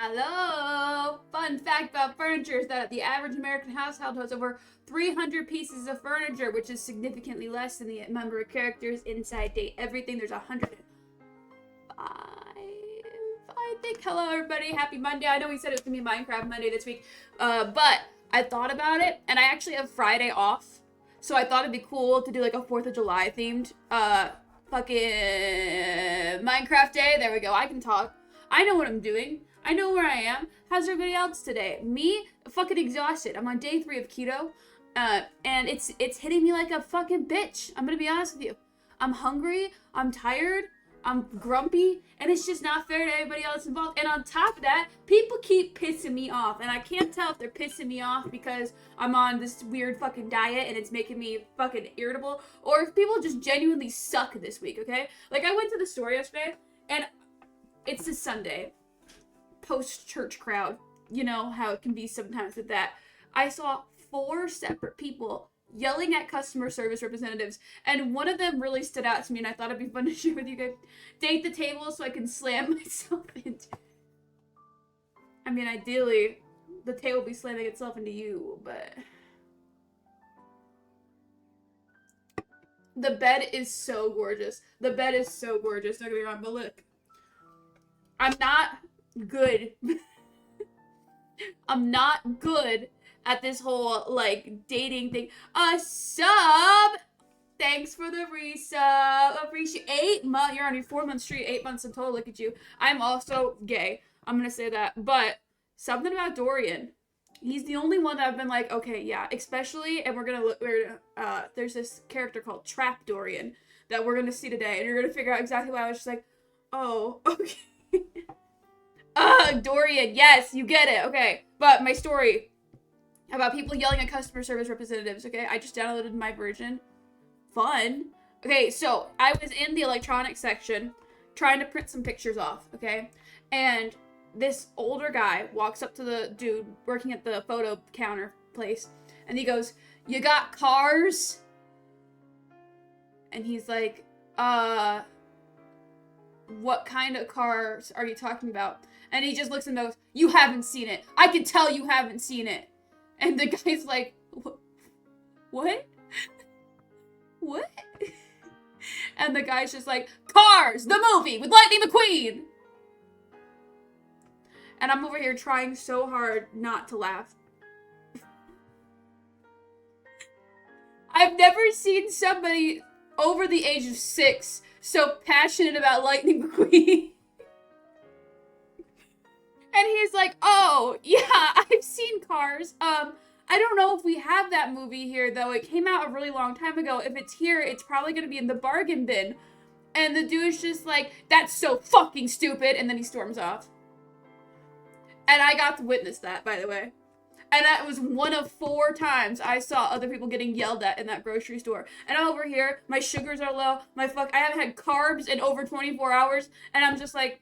Hello! Fun fact about furniture is that the average American household has over 300 pieces of furniture, which is significantly less than the number of characters inside Date Everything. There's 105, I think. Hello, everybody. Happy Monday. I know we said it was going to be Minecraft Monday this week, but I thought about it, and I actually have Friday off, so I thought it'd be cool to do like a 4th of July themed, fucking Minecraft day. There we go. I can talk. I know what I'm doing. I know where I am. How's everybody else today? Me? Fucking exhausted. I'm on day 3 of keto. And it's hitting me like a fucking bitch. I'm gonna be honest with you. I'm hungry. I'm tired. I'm grumpy. And it's just not fair to everybody else involved. And on top of that, people keep pissing me off. And I can't tell if they're pissing me off because I'm on this weird fucking diet and it's making me fucking irritable. Or if people just genuinely suck this week, okay? Like, I went to the store yesterday and it's a Sunday. Post-church crowd. You know how it can be sometimes with that. I saw 4 separate people yelling at customer service representatives, and one of them really stood out to me, and I thought it'd be fun to share with you guys. Date the table so I can slam myself into... I mean, ideally, the table be slamming itself into you, but... The bed is so gorgeous. The bed is so gorgeous. Don't get me wrong, but look. I'm not good. I'm not good at this whole, like, dating thing. Sub! Thanks for the resub. Appreciate 8 months. You're on your 4 month streak, 8 months in total. Look at you. I'm also gay. I'm gonna say that. But something about Dorian. He's the only one that I've been like, okay, yeah. Especially, and there's this character called Trap Dorian that we're gonna see today. And you're gonna figure out exactly why I was just like, oh, okay. Dorian, yes, you get it, okay. But my story about people yelling at customer service representatives, okay? I just downloaded my version. Fun. Okay, so I was in the electronics section trying to print some pictures off, okay? And this older guy walks up to the dude working at the photo counter place, and he goes, "You got cars?" And he's like, what kind of cars are you talking about? And he just looks and goes, "You haven't seen it. I can tell you haven't seen it." And the guy's like, what? What? And the guy's just like, "Cars, the movie with Lightning McQueen." And I'm over here trying so hard not to laugh. I've never seen somebody over the age of 6 so passionate about Lightning McQueen. And he's like, "Oh, yeah, I've seen Cars. I don't know if we have that movie here, though. It came out a really long time ago. If it's here, it's probably gonna be in the bargain bin." And the dude's just like, "That's so fucking stupid," and then he storms off. And I got to witness that, by the way. And that was one of 4 times I saw other people getting yelled at in that grocery store. And I'm over here, my sugars are low, I haven't had carbs in over 24 hours, and I'm just like,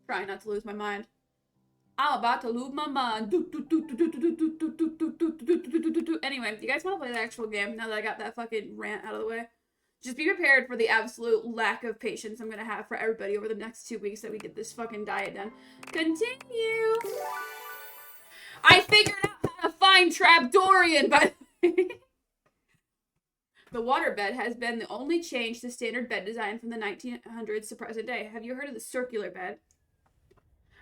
trying not to lose my mind. I'm about to lose my mind. Anyway, you guys want to play the actual game now that I got that fucking rant out of the way? Just be prepared for the absolute lack of patience I'm gonna have for everybody over the next 2 weeks that we get this fucking diet done. Continue! I figured out how to find Trap Dorian, by the way. The waterbed has been the only change to standard bed design from the 1900s to present day. Have you heard of the circular bed?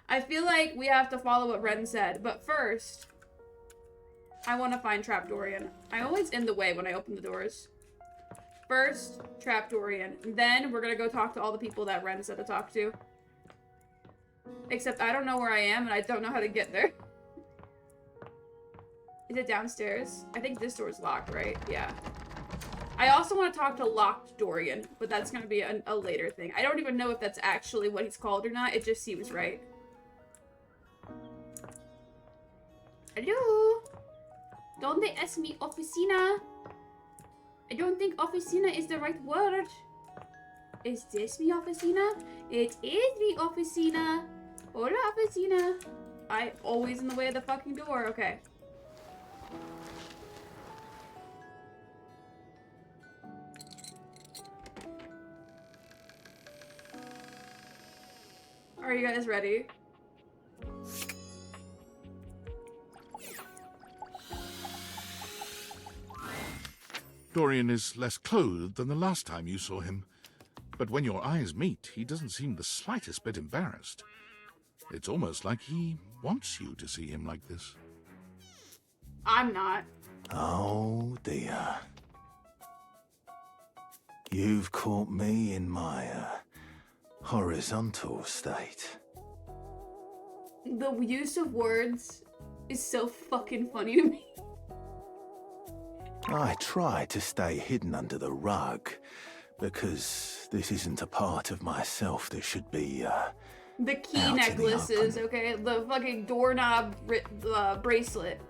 I feel like we have to follow what Ren said, but first, I want to find Trap Dorian. I'm always in the way when I open the doors. First, Trap Dorian. Then we're gonna go talk to all the people that Ren said to talk to. Except I don't know where I am and I don't know how to get there. Is it downstairs? I think this door's locked, right? Yeah. I also want to talk to Locked Dorian, but that's gonna be a later thing. I don't even know if that's actually what he's called or not. It just seems right. Hello? Donde es mi oficina? I don't think oficina is the right word. Is this mi oficina? It is mi oficina. Hola, oficina. I'm always in the way of the fucking door. Okay. Are you guys ready? Dorian is less clothed than the last time you saw him. But when your eyes meet, he doesn't seem the slightest bit embarrassed. It's almost like he wants you to see him like this. I'm not. Oh dear. You've caught me in my horizontal state. The use of words is so fucking funny to me. I try to stay hidden under the rug because this isn't a part of myself that should be The key out in the necklaces, open. okay? The fucking doorknob bracelet.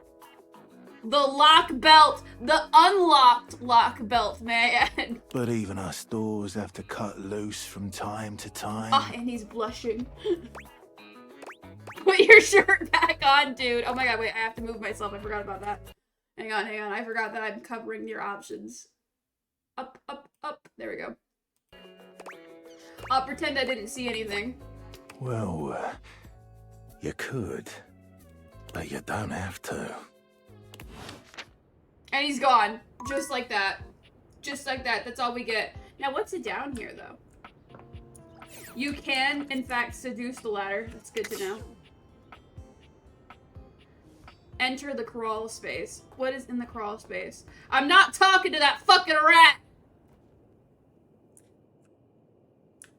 The lock belt. The unlocked lock belt, may I add. But even us doors have to cut loose from time to time. Oh, and he's blushing. Put your shirt back on, dude. Oh my god, wait, I have to move myself. I forgot about that. Hang on. I forgot that I'm covering your options. Up, up, up. There we go. I'll pretend I didn't see anything. Well, you could, but you don't have to. And he's gone. Just like that. Just like that. That's all we get. Now, what's it down here, though? You can, in fact, seduce the ladder. That's good to know. Enter the crawl space. What is in the crawl space? I'm not talking to that fucking rat!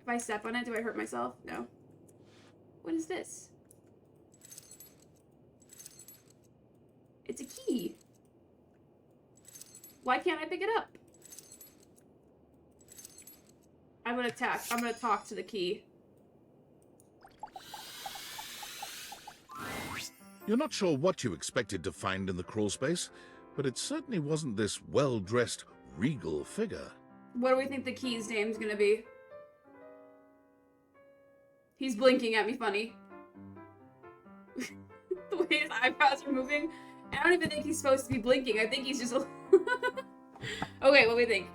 If I step on it, do I hurt myself? No. What is this? It's a key. Why can't I pick it up? I'm gonna talk to the key. You're not sure what you expected to find in the crawl space, but it certainly wasn't this well-dressed, regal figure. What do we think the key's name's gonna be? He's blinking at me funny. The way his eyebrows are moving. I don't even think he's supposed to be blinking. I think he's just a... Okay, what do we think?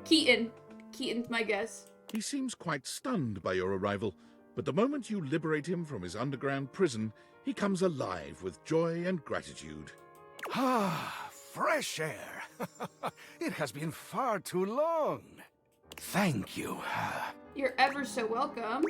Keaton. Keaton's my guess. He seems quite stunned by your arrival, but the moment you liberate him from his underground prison, he comes alive with joy and gratitude. Ah, fresh air. It has been far too long. Thank you. You're ever so welcome.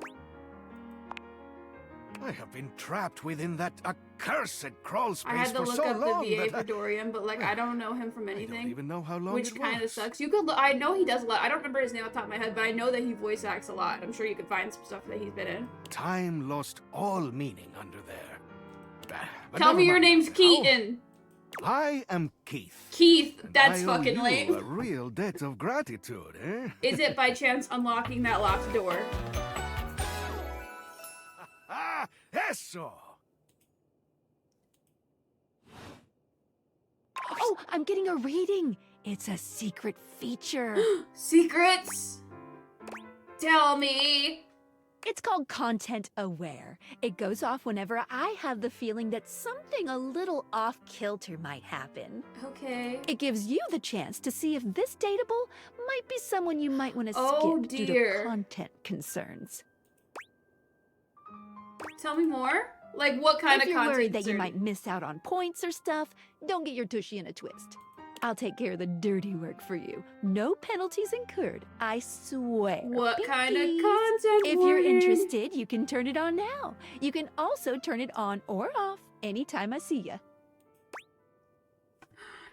I have been trapped within that accursed crawl space I had to for look so up long the VA that for Dorian, but like I don't know him from I anything. don't even know how long Which it kind of was. sucks. You could. I know he does a lot. I don't remember his name off the top of my head, but I know that he voice acts a lot. I'm sure you could find some stuff that he's been in. Time lost all meaning under there. But Tell me never your mind. name's Keaton. I am Keith. Keith. and That's I owe fucking you lame. a real debt of gratitude, eh? Is it by chance unlocking that locked door? Ah, eso! Oh, I'm getting a reading. It's a secret feature. Secrets? Tell me. It's called Content Aware. It goes off whenever I have the feeling that something a little off-kilter might happen. Okay. It gives you the chance to see if this dateable might be someone you might want to Oh, skip due dear. to content concerns. Tell me more. Like what kind If of you're content? worried that you concern? might miss out on points or stuff, don't get your tushy in a twist. I'll take care of the dirty work for you. No penalties incurred, I swear. What kind of Pinkies. content? If you're warning? interested, you can turn it on now. You can also turn it on or off anytime I see ya.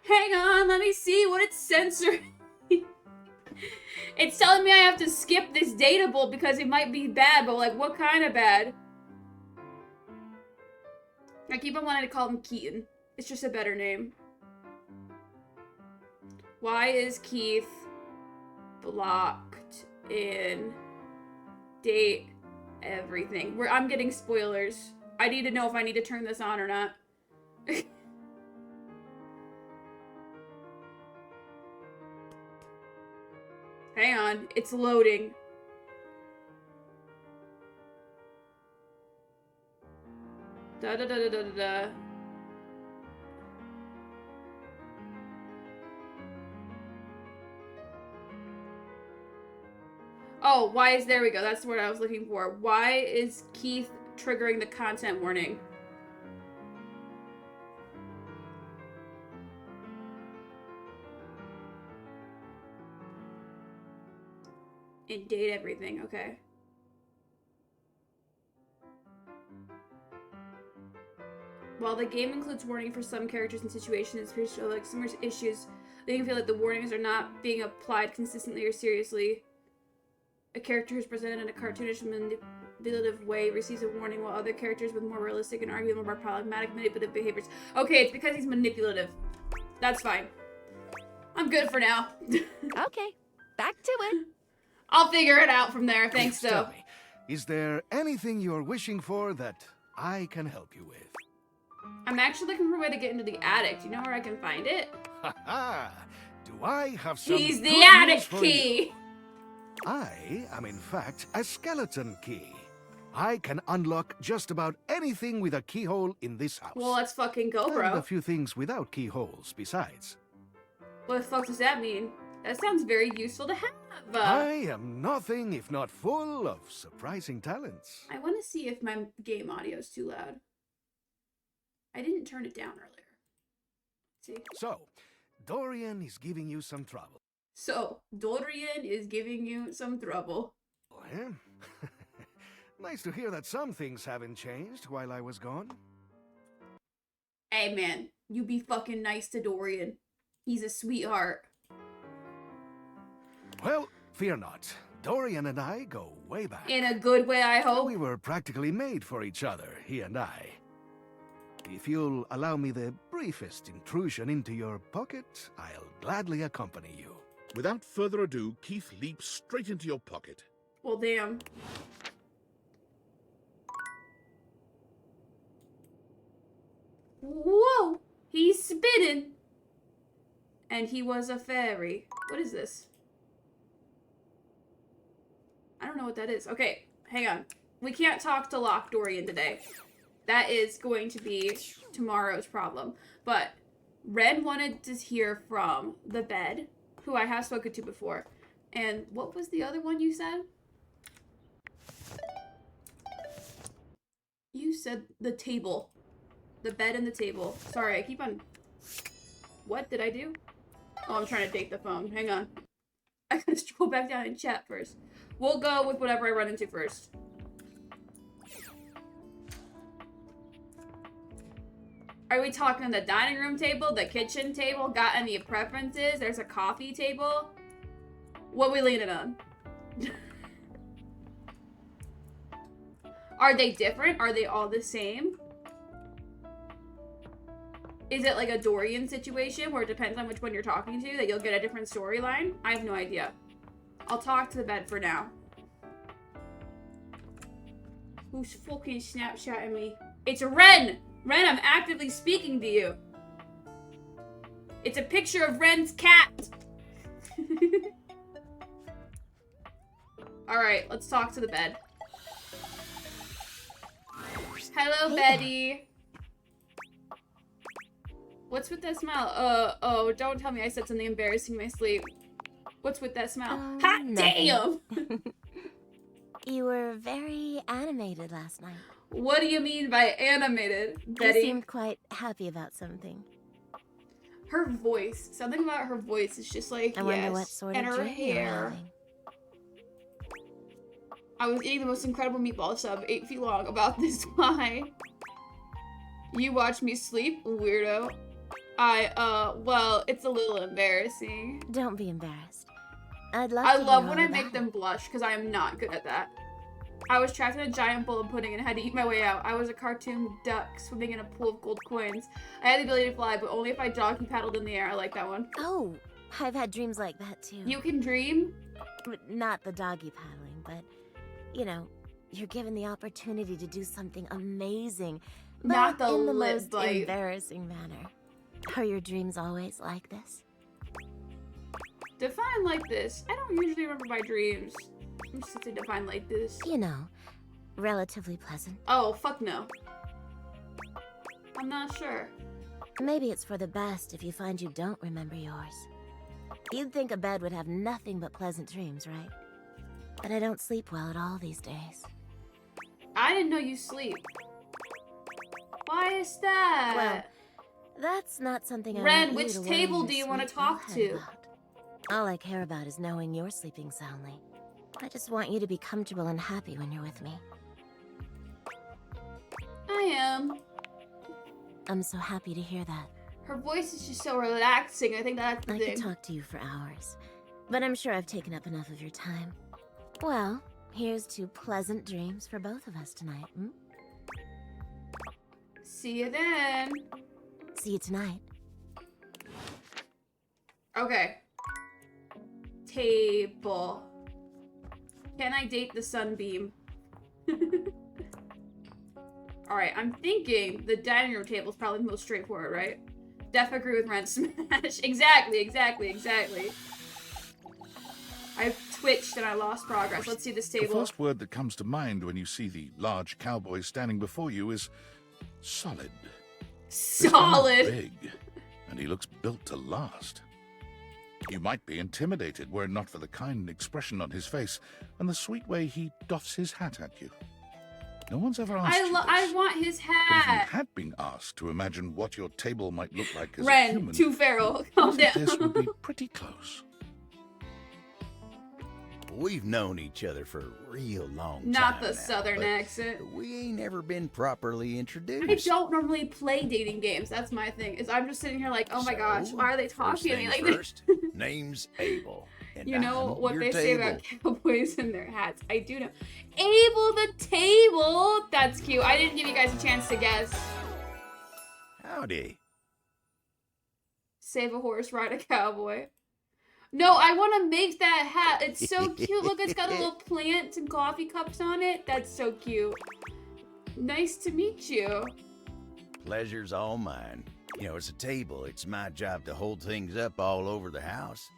Hang on, let me see what it's censoring. It's telling me I have to skip this dateable because it might be bad, but like what kind of bad? I keep on wanting to call him Keaton. It's just a better name. Why is Keith blocked in date everything? I'm getting spoilers. I need to know if I need to turn this on or not. Hang on, it's loading. Da da da da da da da. Oh, why is... There we go. That's the word I was looking for. Why is Keith triggering the content warning? And date everything. Okay. While the game includes warning for some characters and situations, it appears to show like some issues. They can feel like the warnings are not being applied consistently or seriously. A character who's presented in a cartoonish manipulative way receives a warning, while other characters with more realistic and arguably more problematic manipulative behaviors. Okay, it's because he's manipulative. That's fine. I'm good for now. Okay, back to it. I'll figure it out from there. Thanks, Please though. tell me, is there anything you're wishing for that I can help you with? I'm actually looking for a way to get into the attic. Do you know where I can find it? Ha ha! Do I have some He's the good attic news for key! you? I am in fact a skeleton key. I can unlock just about anything with a keyhole in this house. Well, let's fucking go, And bro. a few things without keyholes besides. What the fuck does that mean? That sounds very useful to have. I am nothing if not full of surprising talents. I want to see if my game audio is too loud. I didn't turn it down earlier. See? So, Dorian is giving you some trouble. So, Dorian is giving you some trouble. Eh? Nice to hear that some things haven't changed while I was gone. Hey, man. You be fucking nice to Dorian. He's a sweetheart. Well, fear not. Dorian and I go way back. In a good way, I hope. We were practically made for each other, he and I. If you'll allow me the briefest intrusion into your pocket, I'll gladly accompany you. Without further ado, Keith leaps straight into your pocket. Well, damn. Whoa! He's spinning! And he was a fairy. What is this? I don't know what that is. Okay, hang on. We can't talk to Lock Dorian today. That is going to be tomorrow's problem. But Ren wanted to hear from the bed, who I have spoken to before. And what was the other one you said? You said the table. The bed and the table. Sorry, I keep on... What did I do? Oh, I'm trying to take the phone. Hang on. I gotta scroll back down and chat first. We'll go with whatever I run into first. Are we talking the dining room table, the kitchen table? Got any preferences? There's a coffee table. What we leaning on? Are they different? Are they all the same? Is it like a Dorian situation where it depends on which one you're talking to that you'll get a different storyline? I have no idea. I'll talk to the bed for now. Who's fucking Snapchatting me? It's Ren! Ren, I'm actively speaking to you. It's a picture of Ren's cat. Alright, let's talk to the bed. Hello, Betty. What's with that smile? Oh, don't tell me I said something embarrassing in my sleep. What's with that smile? Hot damn! You were very animated last night. What do you mean by animated, Betty? You seemed quite happy about something. Her voice. Something about her voice is just like, I wonder what sort and of her dream you were hair. having. I was eating the most incredible meatball sub 8 feet long. About this why. You watch me sleep, weirdo. Well, it's a little embarrassing. Don't be embarrassed. I When I make them blush, because I am not good at that. I was trapped in a giant bowl of pudding and had to eat my way out. I was a cartoon duck swimming in a pool of gold coins. I had the ability to fly, but only if I doggy paddled in the air. I like that one. Oh, I've had dreams like that too. You can dream? Not the doggy paddling, but, you know, you're given the opportunity to do something amazing. But Not the in the lip most bite. embarrassing manner. Are your dreams always like this? Define like this. I don't usually remember my dreams. I'm just gonna define like this. You know, relatively pleasant. Oh, fuck no. I'm not sure. Maybe it's for the best if you find you don't remember yours. You'd think a bed would have nothing but pleasant dreams, right? but I don't sleep well at all these days. I didn't know you sleep. Why is that? Well, that's not something I Ren, want you which to worry table your do you want to sweet talk little to? head about. All I care about is knowing you're sleeping soundly. I just want you to be comfortable and happy when you're with me. I am. I'm so happy to hear that. Her voice is just so relaxing. I think that's the I thing. could talk to you for hours, but I'm sure I've taken up enough of your time. Well, here's to pleasant dreams for both of us tonight. Hmm? See you then. See you tonight. Okay. Table. Can I date the sunbeam? Alright, I'm thinking the dining room table is probably the most straightforward, right? Def agree with Ren. Smash. Exactly. I twitched and I lost progress. Let's see this The table. first word that comes to mind when you see the large cowboy standing before you is solid. This man is Solid. big, and he looks built to last. You might be intimidated were it not for the kind expression on his face and the sweet way he doffs his hat at you. No one's ever asked you this, I want his but if you hat. had been asked to imagine what your table might look like as a Ren, human, too feral. I Calm think down. this would be pretty close. We've known each other for a real long time. Not the now, southern but accent. We ain't never been properly introduced. I don't normally play dating games. That's my thing. Is I'm just sitting here like, oh my gosh, why are they talking to me like this? first, name's Abel. And You know I'm what your they say table. about cowboys and their hats. I do know. Abel the table. That's cute. I didn't give you guys a chance to guess. Howdy. Save a horse, ride a cowboy. No, I want to make that hat. It's so cute. Look, it's got a little plants and coffee cups on it. That's so cute. Nice to meet you. Pleasure's all mine. You know, it's a table. It's my job to hold things up all over the house.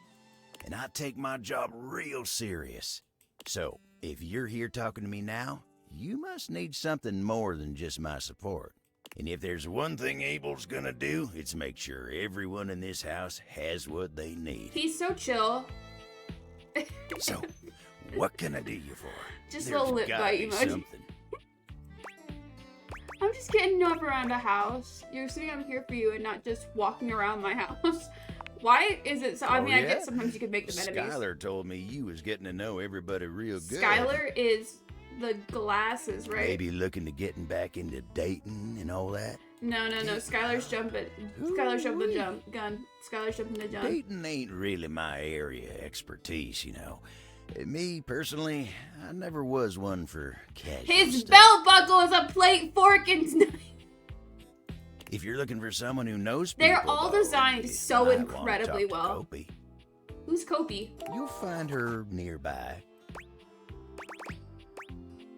And I take my job real serious. So, if you're here talking to me now, you must need something more than just my support. And if there's one thing Abel's gonna do, it's make sure everyone in this house has what they need. He's so chill. So, what can I do you for? Just a There's little lip gotta bite be emoji. something. I'm just getting up around the house. You're assuming I'm here for you and not just walking around my house. Why is it so? I mean, I yeah? get sometimes you can make them enemies. Skylar told me you was getting to know everybody real good. Skylar is the glasses, right? Maybe looking to getting back into dating and all that. No. Skylar's jumping. Skylar's jumping the gun. Skylar's jumping the gun. Dating ain't really my area of expertise, you know. Me, personally, I never was one for casual His stuff. belt buckle is a plate, fork, and knife. If you're looking for someone who knows They're people, all though, designed you so might wanna incredibly talk to well. Kopi. Who's Kopi? You'll find her nearby.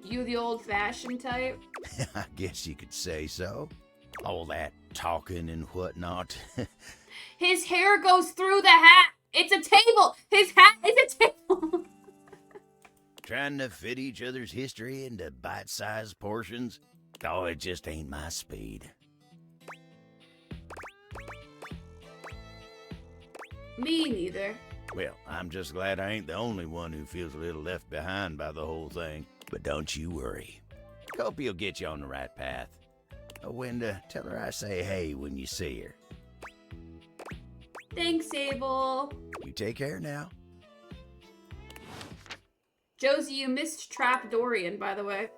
You the old-fashioned type? I guess you could say so. All that talking and whatnot. His hair goes through the hat. It's a table. His hat is a table. Trying to fit each other's history into bite-sized portions. Oh, it just ain't my speed. Me neither. Well, I'm just glad I ain't the only one who feels a little left behind by the whole thing. But don't you worry. Kopi will get you on the right path. Oh, Wenda, tell her I say hey when you see her. Thanks, Abel. You take care now. Josie, you missed Trap Dorian, by the way.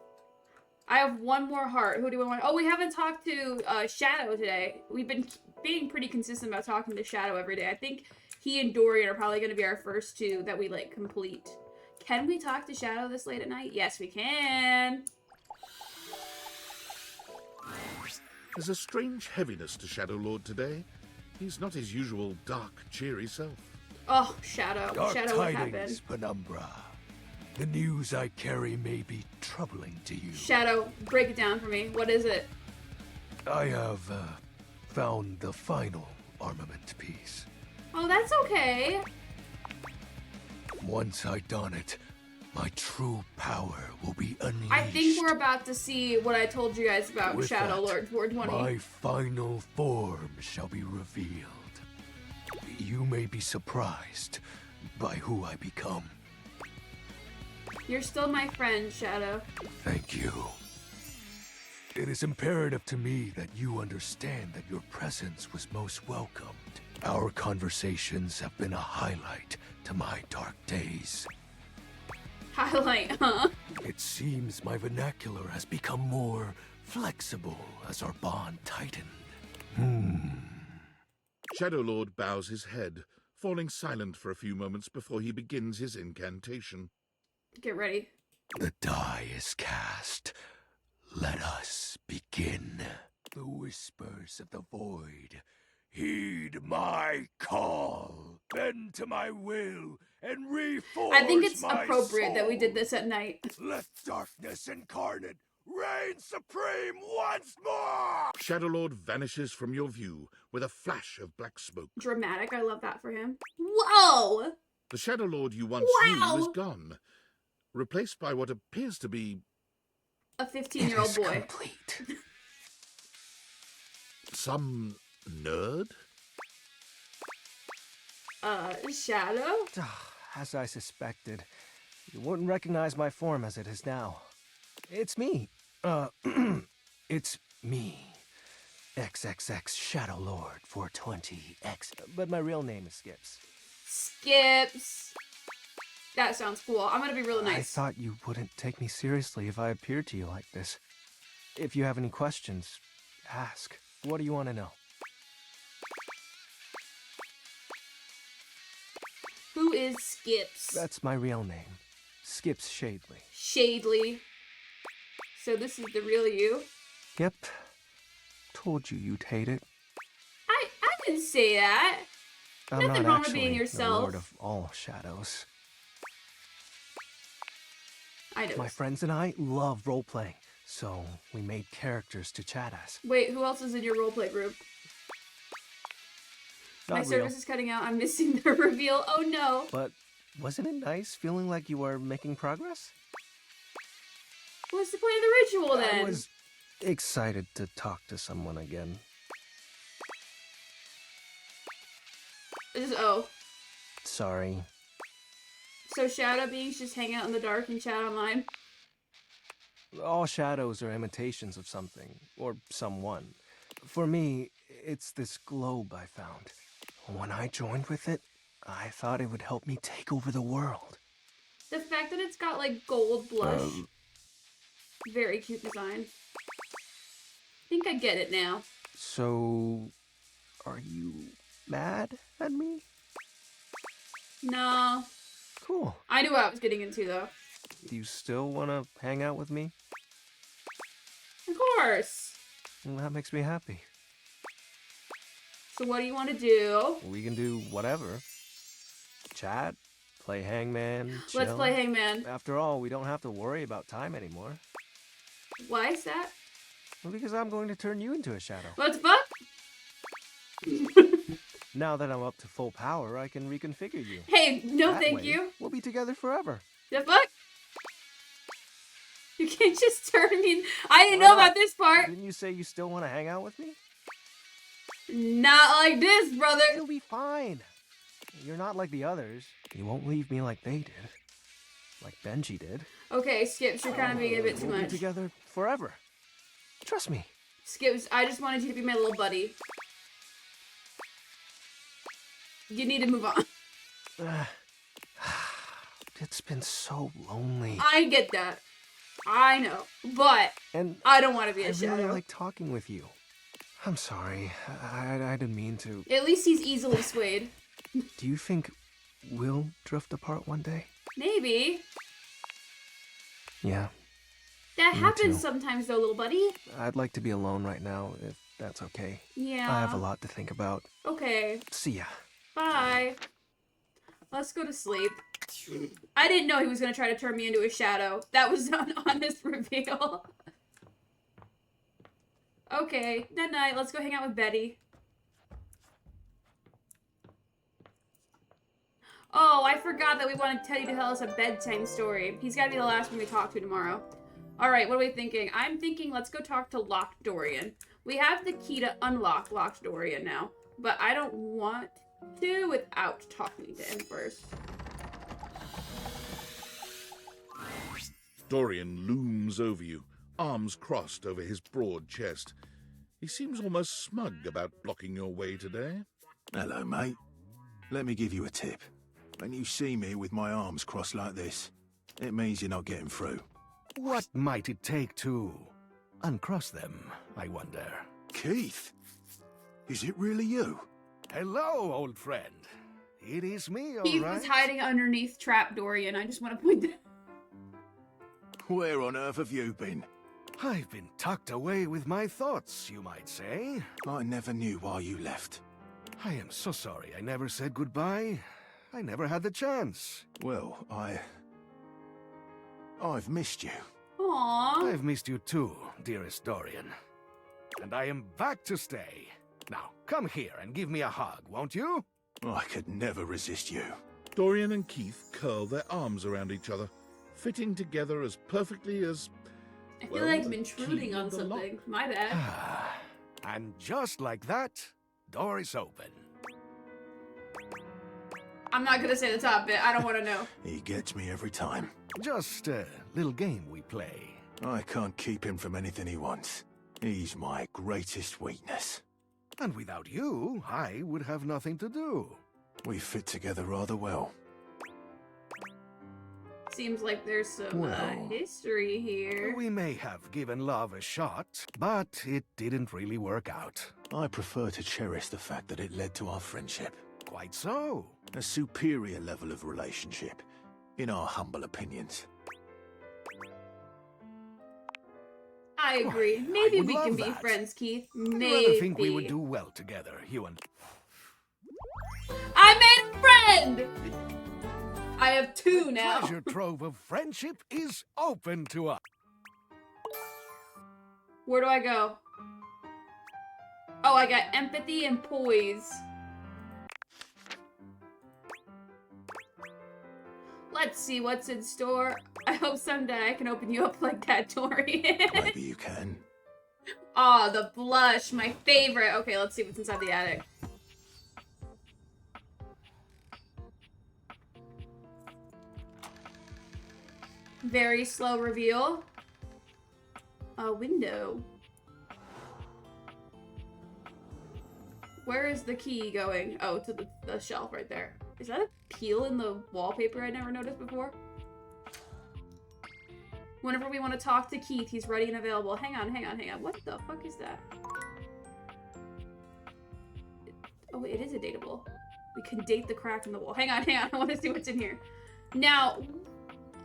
I have one more heart. Who do we want? Oh, we haven't talked to Shadow today. We've been being pretty consistent about talking to Shadow every day. I think he and Dorian are probably going to be our first two that we, like, complete. Can we talk to Shadow this late at night? Yes, we can. There's a strange heaviness to Shadow Lord today. He's not his usual dark, cheery self. Oh, Shadow. Dark Shadow, what tidings, happened? Penumbra. The news I carry may be troubling to you. Shadow, break it down for me. What is it? I have found the final armament piece. Oh, that's okay. Once I don it, my true power will be unleashed. I think we're about to see what I told you guys about With Shadow that, Lord 420. my final form shall be revealed. You may be surprised by who I become. You're still my friend, Shadow. Thank you. It is imperative to me that you understand that your presence was most welcomed. Our conversations have been a highlight to my dark days. Highlight, huh? It seems my vernacular has become more flexible as our bond tightened. Shadow Lord bows his head, falling silent for a few moments before he begins his incantation. Get ready. The die is cast. Let us begin. The whispers of the void. Heed my call. Bend to my will and reforge I think it's my appropriate that we did soul. this at night. Let darkness incarnate reign supreme once more! Shadow Lord vanishes from your view with a flash of black smoke. Dramatic. I love that for him. Whoa! The Shadow Lord you once knew is gone, replaced by what appears to be A 15-year-old boy. Complete. some nerd? Shadow? As I suspected, you wouldn't recognize my form as it is now. It's me. It's me. XXX Shadow Lord 420X. But my real name is Skips. Skips. That sounds cool. I'm gonna be really nice. I thought you wouldn't take me seriously if I appeared to you like this. If you have any questions, ask. What do you want to know? Who is Skips? That's my real name. Skips Shadley. Shadley. So this is the real you? Yep. Told you you'd hate it. I didn't say that. I'm Nothing not wrong with actually being the yourself. Lord of all shadows. I know. My friends and I love role-playing, so we made characters to chat as. Wait, who else is in your roleplay group? My Not real. service is cutting out. I'm missing the reveal. Oh no. But wasn't it nice feeling like you were making progress? What's the point of the ritual then? I was excited to talk to someone again. Oh. Sorry. So shadow beings just hang out in the dark and chat online? All shadows are imitations of something, or someone. For me, it's this globe I found. When I joined with it, I thought it would help me take over the world. The fact that it's got like gold blush. Very cute design. I think I get it now. So, are you mad at me? No. Cool. I knew what I was getting into though. Do you still want to hang out with me? Of course. Well, that makes me happy. So what do you want to do? We can do whatever. Chat, play hangman, chill. Let's play hangman. After all, we don't have to worry about time anymore. Why is that? Well, because I'm going to turn you into a shadow. What the fuck? Now that I'm up to full power, I can reconfigure you. Hey, no That thank way, you. We'll be together forever. The fuck? You can't just turn me. I didn't Why know not? about this part. Didn't you say you still want to hang out with me? Not like this, brother. It'll be fine. You're not like the others. You won't leave me like they did. Like Benji did. Okay, Skips, you're kind of being a bit too We'll be much. together forever. Trust me. Skips, I just wanted you to be my little buddy. You need to move on. It's been so lonely. I get that. I know. But And I don't want to be I a shadow. really like talking with you. I'm sorry. I didn't mean to. At least he's easily swayed. Do you think we'll drift apart one day? Maybe. Yeah. That Me happens too. sometimes though, little buddy. I'd like to be alone right now, if that's okay. Yeah. I have a lot to think about. Okay. See ya. Bye. Let's go to sleep. I didn't know he was going to try to turn me into a shadow. That was an honest reveal. Okay. Night-night. Let's go hang out with Betty. Oh, I forgot that we wanted Teddy to tell us a bedtime story. He's got to be the last one we talk to tomorrow. Alright, what are we thinking? I'm thinking let's go talk to Locked Dorian. We have the key to unlock Locked Dorian now, but I don't want to without talking to him first. Dorian looms over you, arms crossed over his broad chest. He seems almost smug about blocking your way today. Hello, mate. Let me give you a tip. When you see me with my arms crossed like this, it means you're not getting through. What might it take to uncross them, I wonder? Keith? Is it really you? Hello, old friend. It is me, all Keith right. was hiding underneath Trap Dorian. I just want to point that. Where on earth have you been? I've been tucked away with my thoughts, you might say. I never knew why you left. I am so sorry I never said goodbye. I never had the chance. Well, I've missed you. Aww. I've missed you too, dearest Dorian. And I am back to stay. Now, come here and give me a hug, won't you? I could never resist you. Dorian and Keith curl their arms around each other, fitting together as perfectly as... I feel well, like I'm the intruding key on in the something. lock. My bad. And just like that, door is open. I'm not gonna say the top bit. I don't want to know. He gets me every time. Just a little game we play. I can't keep him from anything he wants. He's my greatest weakness. And without you, I would have nothing to do. We fit together rather well. Seems like there's some Well, history here. We may have given love a shot, but it didn't really work out. I prefer to cherish the fact that it led to our friendship. Quite so. A superior level of relationship, in our humble opinions. I agree. I Maybe would we can love be that. friends, Keith. I rather Maybe. think we would do well together, you and... I made a friend! I have two now. Treasure trove of friendship is open to us. Where do I go? Oh, I got empathy and poise. Let's see what's in store. I hope someday I can open you up like that, Dorian. Maybe you can. Aw, the blush, my favorite. Okay, let's see what's inside the attic. Very slow reveal. A window. Where is the key going? Oh, to the shelf right there. Is that a peel in the wallpaper I never noticed before? Whenever we want to talk to Keith, he's ready and available. Hang on. What the fuck is that? Oh, wait, it is a dateable. We can date the crack in the wall. Hang on. I want to see what's in here. Now,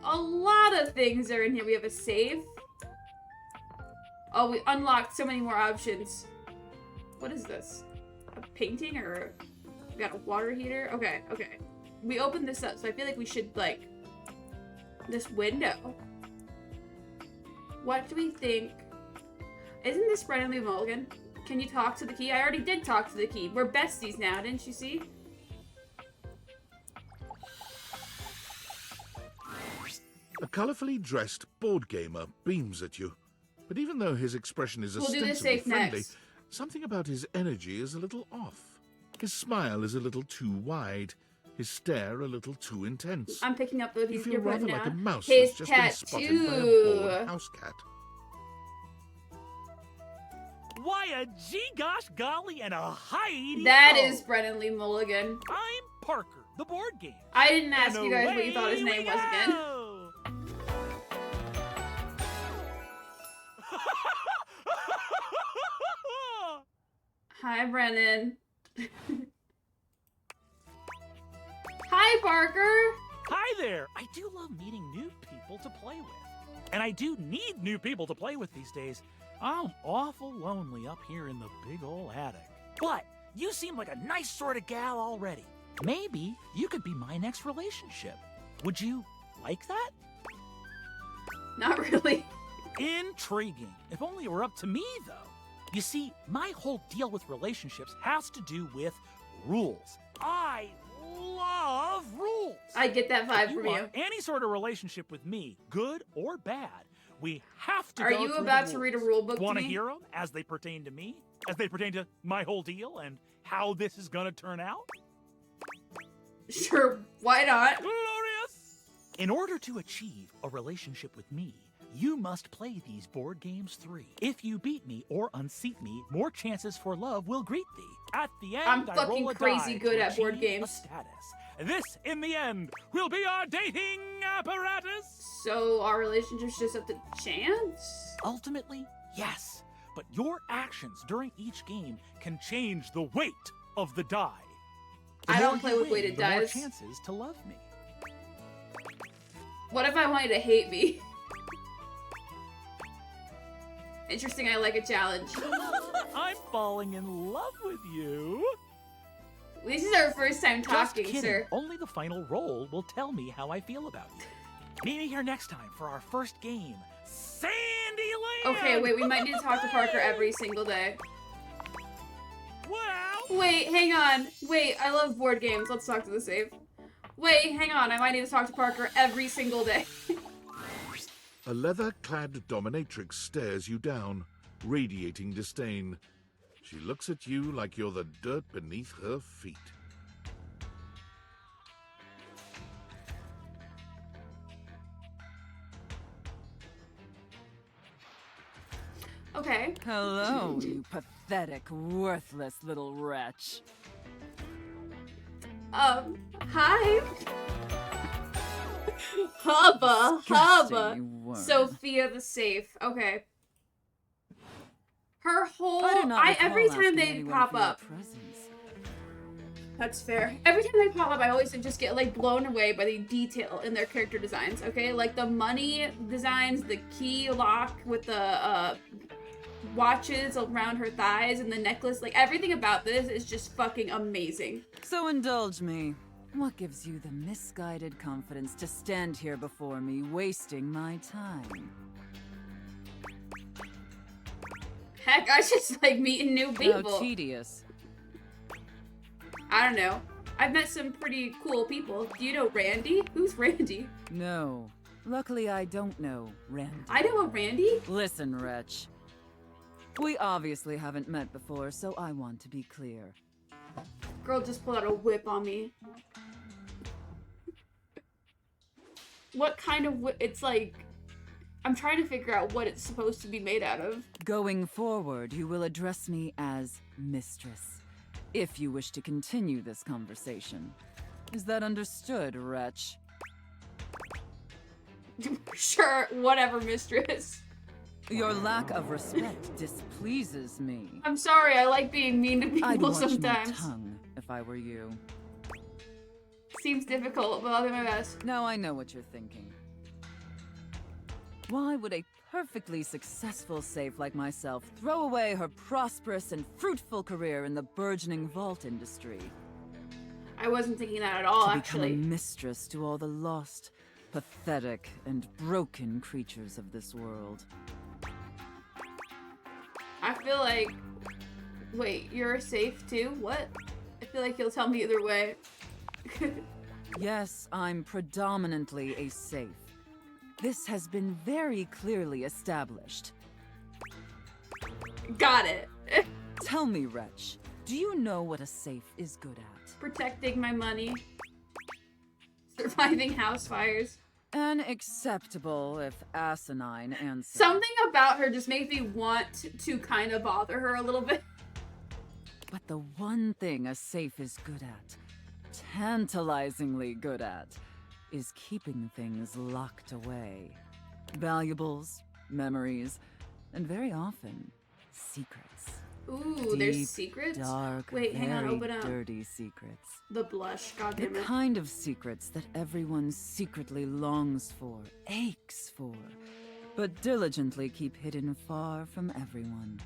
a lot of things are in here. We have a safe. Oh, we unlocked so many more options. What is this? A painting or... We got a water heater? Okay. We opened this up, so I feel like we should, like... This window. What do we think? Isn't this Brennan Mulligan? Can you talk to the key? I already did talk to the key. We're besties now, didn't you see? A colourfully dressed board gamer beams at you. But even though his expression is We'll do ostensibly this safe friendly, next. something about his energy is a little off. His smile is a little too wide. His stare a little too intense. I'm picking up what You he's feel you're rather putting like a down. mouse His that's just been spotted by a tattoo. bored house cat. Why a gee gosh golly and a Heidi. That is Brennan Lee Mulligan. I'm Parker, the board game. I didn't ask And you guys what you thought his away name we was again. go. Hi, Brennan. Hi, Parker. Hi there. I do love meeting new people to play with. And I do need new people to play with these days. I'm awful lonely up here in the big ol' attic. But you seem like a nice sort of gal already. Maybe you could be my next relationship. Would you like that? Not really. Intriguing. If only it were up to me, though. You see, my whole deal with relationships has to do with rules. I love rules. I get that vibe If from you you. want any sort of relationship with me, good or bad, we have to Are go you through about the to read a rules. rule book to Want to me? hear them as they pertain to me? As they pertain to my whole deal and how this is going to turn out? Sure, why not? Glorious! In order to achieve a relationship with me, you must play these board games 3. If you beat me or unseat me, more chances for love will greet thee. At the end, I'm I fucking roll a crazy die good to at board achieve games. a status. This, in the end, will be our dating apparatus. So our relationship's just up to chance? Ultimately, yes. But your actions during each game can change the weight of the die. The I don't more play you with win, weighted the more dice. chances to love me. What if I want you to hate me? Interesting, I like a challenge. I'm falling in love with you. This is our first time Just talking, kidding. sir. Only the final roll will tell me how I feel about you. Meet me here next time for our first game, Sandyland! Okay, wait, we might need to talk to Parker every single day. Wow! Wait, hang on. Wait, I love board games. Let's talk to the save. Wait, hang on. I might need to talk to Parker every single day. A leather-clad dominatrix stares you down, radiating disdain. She looks at you like you're the dirt beneath her feet. Okay. Hello, you pathetic, worthless little wretch. Hi. Hubba, Disgusting, hubba. you worm. Sophia the safe. Okay. Her whole I do not recall every time asking they anyone pop for your up. presence. That's fair. Every time they pop up, I always just get like blown away by the detail in their character designs, okay? Like the money designs, the key lock with the watches around her thighs and the necklace, like everything about this is just fucking amazing. So indulge me. What gives you the misguided confidence to stand here before me, wasting my time? Heck, I just like meeting new people. How tedious. I don't know. I've met some pretty cool people. Do you know Randy? Who's Randy? No. Luckily, I don't know Randy. I know a Randy? Listen, wretch. We obviously haven't met before, so I want to be clear. Girl just pulled out a whip on me. What kind of whip? It's like... I'm trying to figure out what it's supposed to be made out of. Going forward, you will address me as Mistress, if you wish to continue this conversation. Is that understood, wretch? Sure, whatever, mistress. Your lack of respect displeases me. I'm sorry, I like being mean to I'd people watch sometimes. my tongue if I were you. Seems difficult, but I'll do my best. Now I know what you're thinking. Why would a perfectly successful safe like myself throw away her prosperous and fruitful career in the burgeoning vault industry? I wasn't thinking that at all, to actually. become a mistress to all the lost, pathetic, and broken creatures of this world. I feel like... Wait, you're safe too? What? I feel like you'll tell me either way. Yes, I'm predominantly a safe. This has been very clearly established. Got it. Tell me, wretch, do you know what a safe is good at? Protecting my money. Surviving house fires. An acceptable, if asinine, answer. Something about her just makes me want to kind of bother her a little bit. But the one thing a safe is good at, tantalizingly good at, is keeping things locked away. Valuables, memories, and very often, secrets. Ooh, Deep, there's secrets? Dark, Wait, hang on, very open up. dirty secrets. The blush, The goddammit. kind of secrets that everyone secretly longs for, aches for, but diligently keep hidden far from everyone,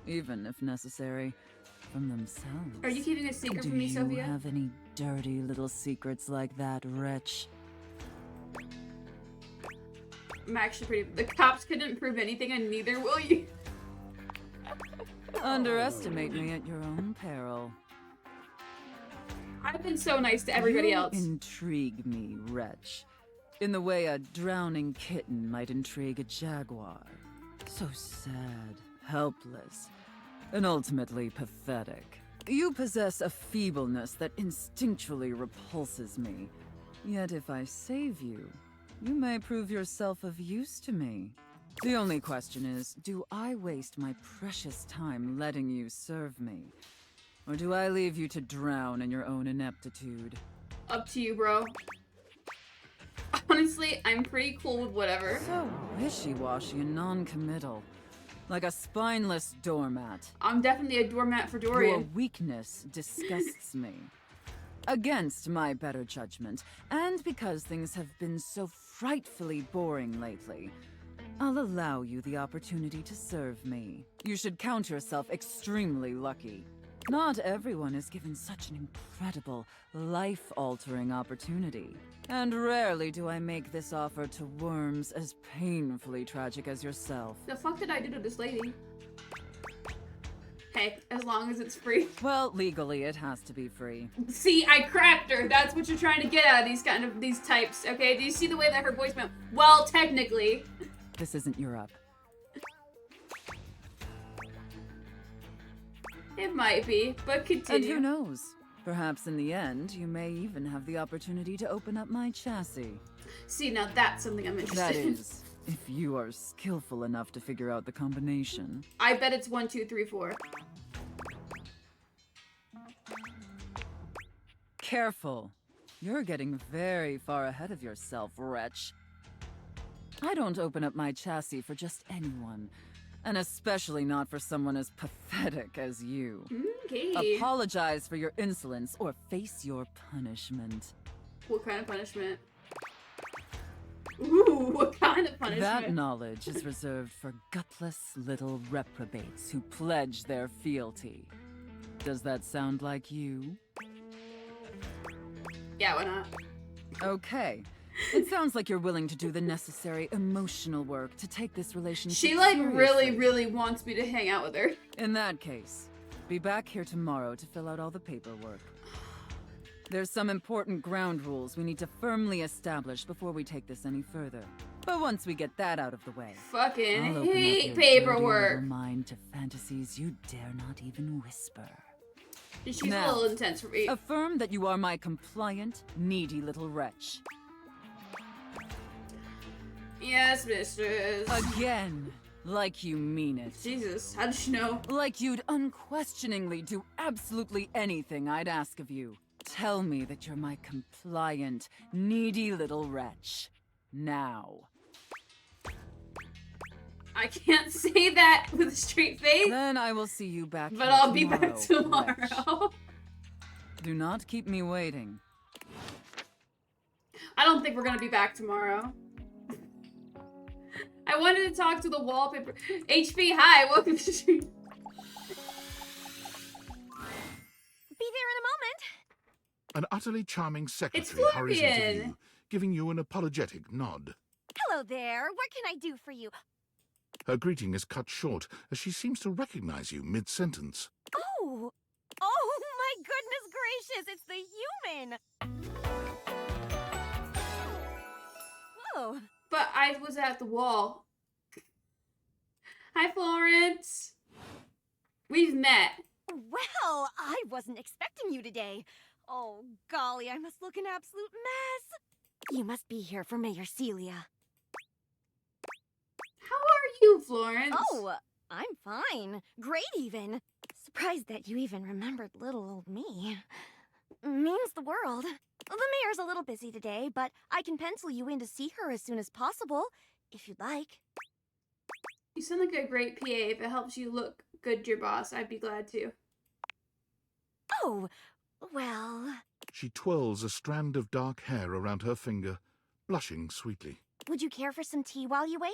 even if necessary, from themselves. Are you keeping a secret from me, Do Sophia? you have any dirty little secrets like that, wretch? I'm actually pretty... The cops couldn't prove anything, and neither will you. Underestimate me at your own peril. I've been so nice to everybody You else. intrigue me, wretch, in the way a drowning kitten might intrigue a jaguar. So sad, helpless, and ultimately pathetic. You possess a feebleness that instinctually repulses me. Yet if I save you, You may prove yourself of use to me. The only question is, do I waste my precious time letting you serve me? Or do I leave you to drown in your own ineptitude? Up to you, bro. Honestly, I'm pretty cool with whatever. So wishy-washy and non-committal. Like a spineless doormat. I'm definitely a doormat for Dorian. Your weakness disgusts me. Against my better judgment, and because things have been so frightfully boring lately, I'll allow you the opportunity to serve me. You should count yourself extremely lucky. Not everyone is given such an incredible, life-altering opportunity. And rarely do I make this offer to worms as painfully tragic as yourself. The fuck did I do to this lady? Hey, as long as it's free. Well, legally it has to be free. See, I cracked her. That's what you're trying to get out of these types, okay? Do you see the way that her voice went? Well, technically. This isn't Europe. It might be, but continue. And who knows? Perhaps in the end, you may even have the opportunity to open up my chassis. See, now that's something I'm interested That in. is, if you are skillful enough to figure out the combination. I bet it's 1, 2, 3, 4. Careful. You're getting very far ahead of yourself, wretch. I don't open up my chassis for just anyone. And especially not for someone as pathetic as you. Okay. Apologize for your insolence or face your punishment. What kind of punishment? Ooh, what kind of punishment? That knowledge is reserved for gutless little reprobates who pledge their fealty. Does that sound like you? Yeah, why not? Okay. It sounds like you're willing to do the necessary emotional work to take this relationship She, like, seriously. really wants me to hang out with her. In that case, be back here tomorrow to fill out all the paperwork. There's some important ground rules we need to firmly establish before we take this any further. But once we get that out of the way, Fucking I'll open up hate your paperwork. dirty little mind to fantasies you dare not even whisper. She's Now, a little intense for me. Affirm that you are my compliant, needy little wretch. Yes, mistress. Again, like you mean it. Jesus, how did you know? Like you'd unquestioningly do absolutely anything I'd ask of you. Tell me that you're my compliant, needy little wretch. Now. I can't say that with a straight face. Then I will see you back But here I'll be back wretch. tomorrow. Do not keep me waiting. I don't think we're gonna be back tomorrow. I wanted to talk to the wallpaper. HP, hi, welcome to the stream. Be there in a moment. An utterly charming secretary It's hurries into Florian. view, giving you an apologetic nod. Hello there. What can I do for you? Her greeting is cut short as she seems to recognize you mid-sentence. Oh. Oh my goodness gracious, it's the human. Whoa. But I was at the wall. Hi, Florence. We've met. Well, I wasn't expecting you today. Oh, golly, I must look an absolute mess. You must be here for Mayor Celia. How are you, Florence? Oh, I'm fine. Great, even. Surprised that you even remembered little old me. Means the world. The mayor's a little busy today, but I can pencil you in to see her as soon as possible, if you'd like. You sound like a great PA. If it helps you look good to your boss, I'd be glad to. Oh, well... She twirls a strand of dark hair around her finger, blushing sweetly. Would you care for some tea while you wait?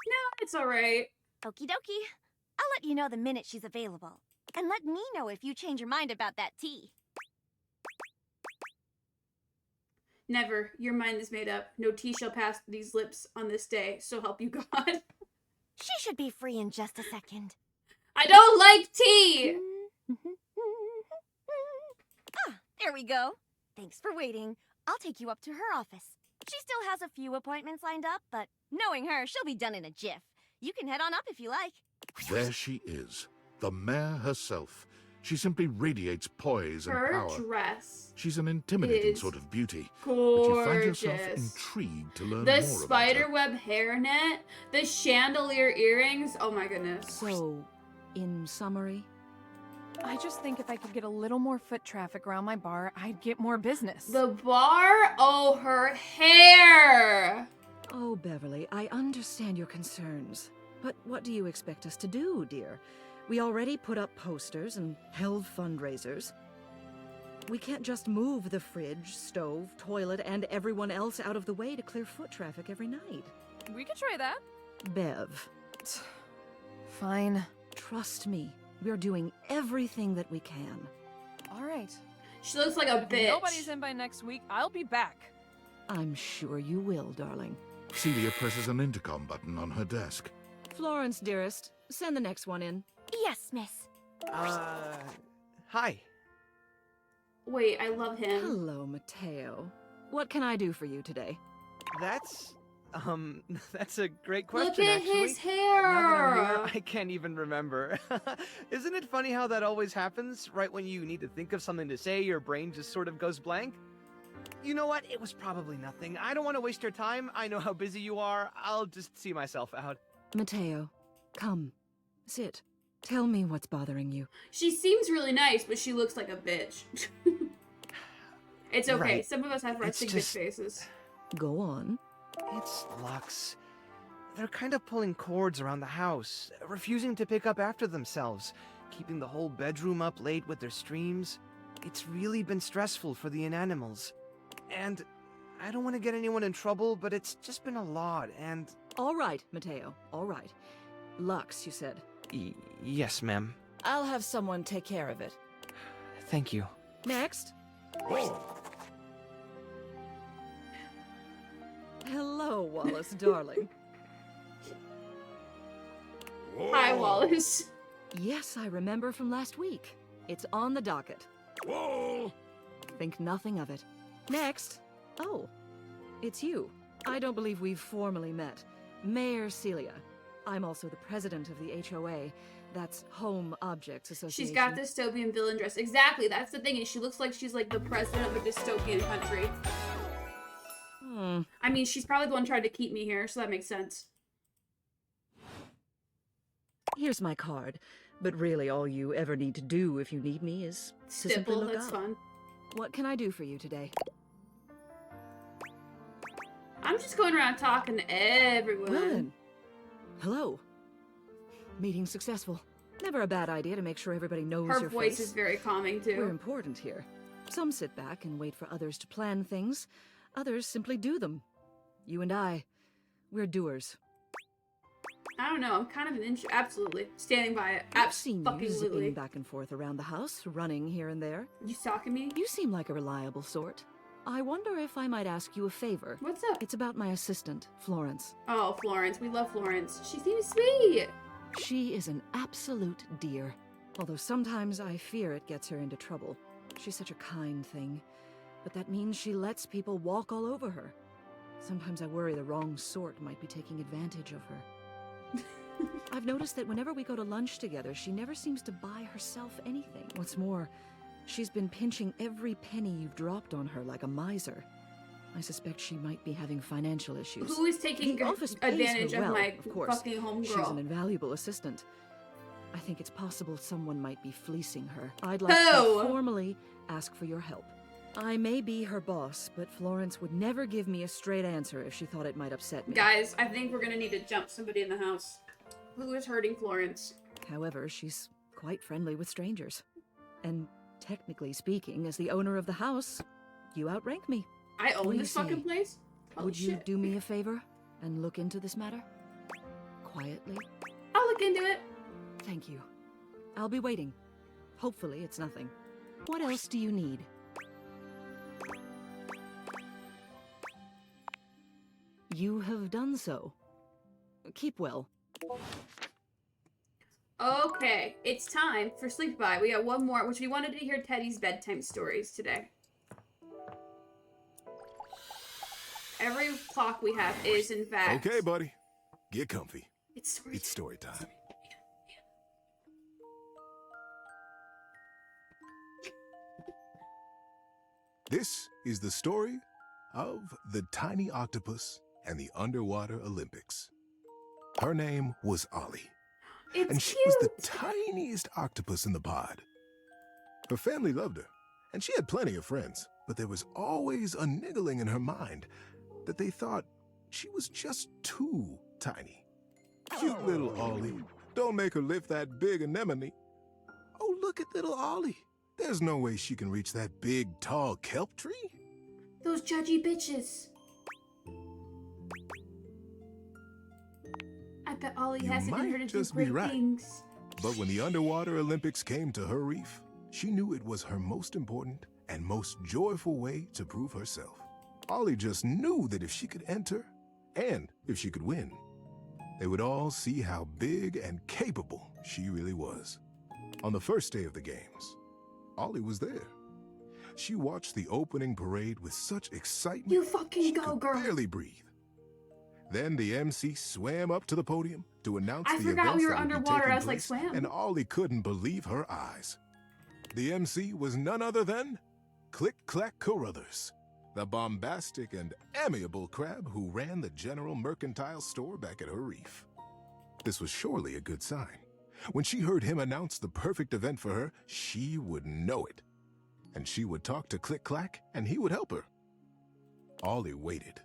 No, it's alright. Okie dokie. I'll let you know the minute she's available. And let me know if you change your mind about that tea. Never. Your mind is made up. No tea shall pass these lips on this day, so help you God. She should be free in just a second. I don't like tea! There we go. Thanks for waiting. I'll take you up to her office. She still has a few appointments lined up, but knowing her, she'll be done in a jiff. You can head on up if you like. There she is, the mayor herself. She simply radiates poise and Her power. dress. She's an intimidating is sort of beauty. Gorgeous. But you find yourself intrigued to learn The more spiderweb hairnet, the chandelier earrings. Oh my goodness. So, in summary, I just think if I could get a little more foot traffic around my bar, I'd get more business. The bar? Oh, her hair! oh, Beverly, I understand your concerns. But what do you expect us to do, dear? We already put up posters and held fundraisers. We can't just move the fridge, stove, toilet, and everyone else out of the way to clear foot traffic every night. We could try that. Bev, Fine. trust me. We're doing everything that we can. All right. She looks like a If bitch. nobody's in by next week, I'll be back. I'm sure you will, darling. Celia presses an intercom button on her desk. Florence, dearest, send the next one in. Yes, miss. Hi. Wait, I love him. Hello, Mateo. What can I do for you today? That's, that's a great question, Look at actually. his Now that I'm hair. here, I can't even remember. Isn't it funny how that always happens? Right when you need to think of something to say, your brain just sort of goes blank? You know what? It was probably nothing. I don't want to waste your time. I know how busy you are. I'll just see myself out. Mateo, come. Sit. Tell me what's bothering you. She seems really nice, but she looks like a bitch. It's okay. Right. Some of us have resting bitch just- faces. Go on. It's Lux. They're kind of pulling cords around the house, refusing to pick up after themselves, keeping the whole bedroom up late with their streams. It's really been stressful for the inanimals. And I don't want to get anyone in trouble, but it's just been a lot, and... All right, Mateo. All right. Lux, you said. Yes, ma'am. I'll have someone take care of it. Thank you. Next. Hello, Wallace, darling. Hi, Wallace. Yes, I remember from last week. It's on the docket. Whoa! Think nothing of it. Next. Oh, it's you. I don't believe we've formally met. Mayor Celia. I'm also the president of the HOA. That's Home Objects Association. She's got dystopian villain dress. Exactly, that's the thing. Is she looks like she's like the president of a dystopian country. I mean, she's probably the one trying to keep me here, so that makes sense. Here's my card. But really, all you ever need to do if you need me is to simply Stipple, look that's up. fun. What can I do for you today? I'm just going around talking to everyone. Well then. Hello. Meeting successful. Never a bad idea to make sure everybody knows Her your voice face. is very calming too. We're important here. Some sit back and wait for others to plan things. Others simply do them. You and I, we're doers. I don't know. I'm kind of an absolutely standing by it. I've seen you Absolutely. zipping back and forth around the house, running here and there. You stalking me? You seem like a reliable sort. I wonder if I might ask you a favor. What's up? It's about my assistant, Florence. Oh, Florence. We love Florence. She seems sweet. She is an absolute dear. Although sometimes I fear it gets her into trouble. She's such a kind thing. But that means she lets people walk all over her. Sometimes I worry the wrong sort might be taking advantage of her. I've noticed that whenever we go to lunch together, she never seems to buy herself anything. What's more, she's been pinching every penny you've dropped on her like a miser. I suspect she might be having financial issues. Who is taking The office pays advantage her of well, my of course. fucking homegirl? She's an invaluable assistant. I think it's possible someone might be fleecing her. I'd like Who? to formally ask for your help. I may be her boss, but Florence would never give me a straight answer if she thought it might upset me. Guys, I think we're gonna need to jump somebody in the house. Who is hurting Florence? However, she's quite friendly with strangers. And technically speaking, as the owner of the house, you outrank me. I What own do this you fucking say? place? Holy Would you shit. do me a favor and look into this matter? Quietly? I'll look into it. Thank you. I'll be waiting. Hopefully it's nothing. What else do you need? You have done so. Keep well. Okay, it's time for Sleep By. We got one more, which we wanted to hear Teddy's bedtime stories today. Every clock we have is, in fact... Okay, buddy. Get comfy. It's story It's story time. This is the story of the tiny octopus and the underwater Olympics. Her name was Ollie, It's and she cute. was the tiniest octopus in the pod. Her family loved her, and she had plenty of friends, but there was always a niggling in her mind that they thought she was just too tiny. Cute little Ollie. Don't make her lift that big anemone. Oh, look at little Ollie. There's no way she can reach that big, tall kelp tree. Those judgy bitches. I bet Ollie You hasn't might been her to do just be great right. things. But when the underwater Olympics came to her reef, she knew it was her most important and most joyful way to prove herself. Ollie just knew that if she could enter, and if she could win, they would all see how big and capable she really was. On the first day of the games, Ollie was there. She watched the opening parade with such excitement You fucking she go, could girl. barely breathe. Then the MC swam up to the podium to announce I the forgot events we were that would be underwater. taking I was like, place, swam. and Ollie couldn't believe her eyes. The MC was none other than Click Clack Carruthers, the bombastic and amiable crab who ran the General Mercantile store back at her reef. This was surely a good sign. When she heard him announce the perfect event for her, she would know it. And she would talk to Click Clack, and he would help her. Ollie waited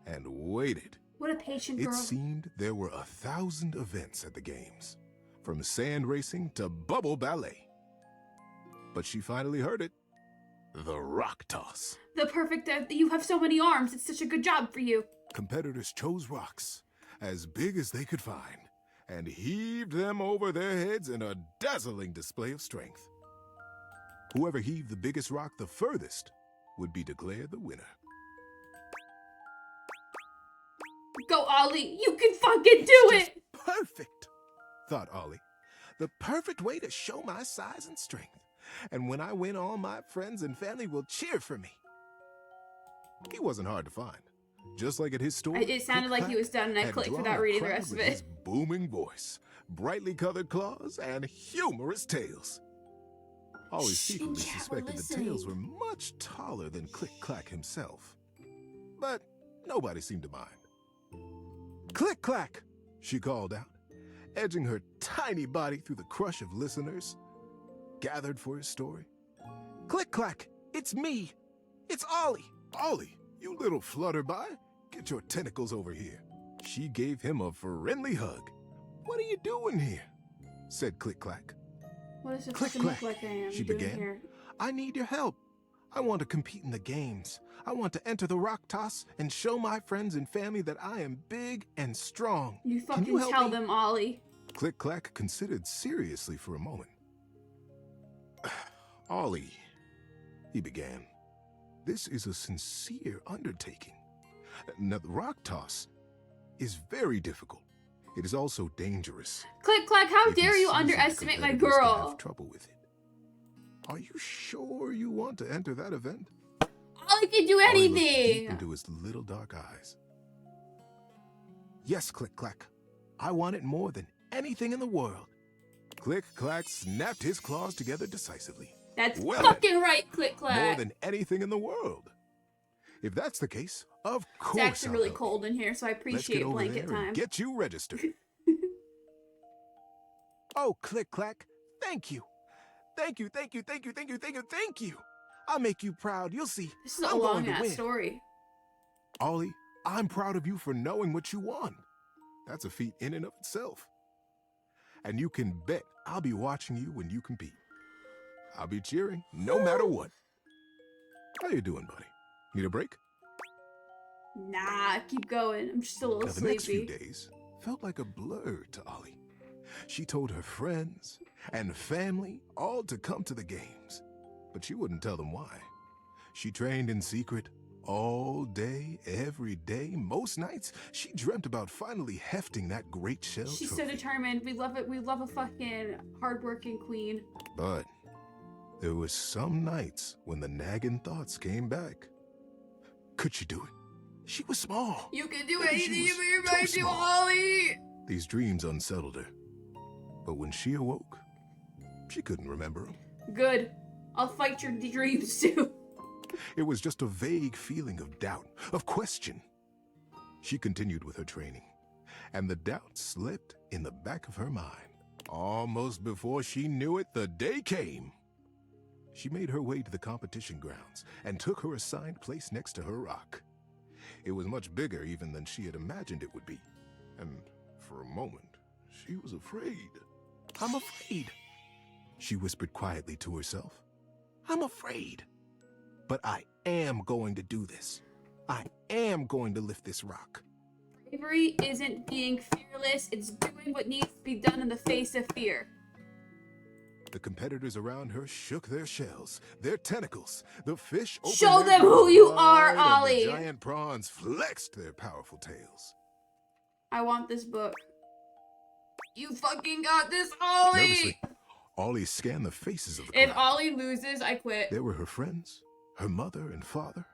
and waited. What a patient girl. It seemed there were 1,000 events at the games, from sand racing to bubble ballet. But she finally heard it. The rock toss. The perfect. You have so many arms. It's such a good job for you. Competitors chose rocks as big as they could find and heaved them over their heads in a dazzling display of strength. Whoever heaved the biggest rock the furthest would be declared the winner. Go, Ollie. You can fucking do it. Perfect, thought Ollie. The perfect way to show my size and strength. And when I win, all my friends and family will cheer for me. He wasn't hard to find. Just like at his store, It sounded like he was done, and I had clicked drawn without a reading the crowd rest of with it. his booming voice, brightly colored claws, and humorous tails. Ollie secretly chat, we're suspected the tails listening. were much taller than Click Clack himself. But nobody seemed to mind. Click Clack, she called out, edging her tiny body through the crush of listeners gathered for his story. Click Clack, it's me. It's Ollie. Ollie, you little flutterby, get your tentacles over here. She gave him a friendly hug. What are you doing here? Said Click Clack. What does it Click fucking look Clack, like I am she doing began. here? I need your help. I want to compete in the games. I want to enter the rock toss and show my friends and family that I am big and strong. You Can fucking you help tell me? them, Ollie. Click Clack considered seriously for a moment. Ollie, he began, this is a sincere undertaking. Now, the rock toss is very difficult. It is also dangerous. Click Clack, how Even dare you seasoned underestimate my competitors can girl? have trouble with it. Are you sure you want to enter that event? Ollie can do Ollie looked deep anything. into his little dark eyes. Yes, Click Clack. I want it more than anything in the world. Click Clack snapped his claws together decisively. That's Well fucking then, right, Click Clack. More than anything in the world. If that's the case, of course It's actually I'll really help cold in here, so I you. Let's appreciate get over blanket there and time. get you registered. Oh, Click Clack, thank you. Thank you, thank you, thank you, thank you, thank you, thank you. I'll make you proud. You'll see. This is a I'm going long to ass win. story. Ollie, I'm proud of you for knowing what you want. That's a feat in and of itself. And you can bet I'll be watching you when you compete. I'll be cheering no matter what. How you doing, buddy? Need a break? Nah, keep going. I'm just a little Now, the next few sleepy. days felt like a blur to Ollie. She told her friends and family all to come to the games, but she wouldn't tell them why. She trained in secret all day, every day, most nights. She dreamt about finally hefting that great shell She's so trophy. determined. We love it. We love a fucking hardworking queen. But there were some nights when the nagging thoughts came back. Could she do it? She was small. You can do Maybe she anything was you put your too mind to, small. Ollie. These dreams unsettled her. But when she awoke, she couldn't remember them. Good. I'll fight your dreams too. It was just a vague feeling of doubt, of question. She continued with her training, and the doubt slipped in the back of her mind. Almost before she knew it, the day came. She made her way to the competition grounds and took her assigned place next to her rock. It was much bigger even than she had imagined it would be, and for a moment, she was afraid. I'm afraid, she whispered quietly to herself. I'm afraid. But I am going to do this. I am going to lift this rock. Bravery isn't being fearless, it's doing what needs to be done in the face of fear. The competitors around her shook their shells, their tentacles. The fish opened Show their them who you wide, are, and Ollie! the giant prawns flexed their powerful tails. I want this book. You fucking got this, Ollie! Nervously, Ollie scanned the faces of the If crowd. Ollie loses, I quit. There were her friends, her mother and father,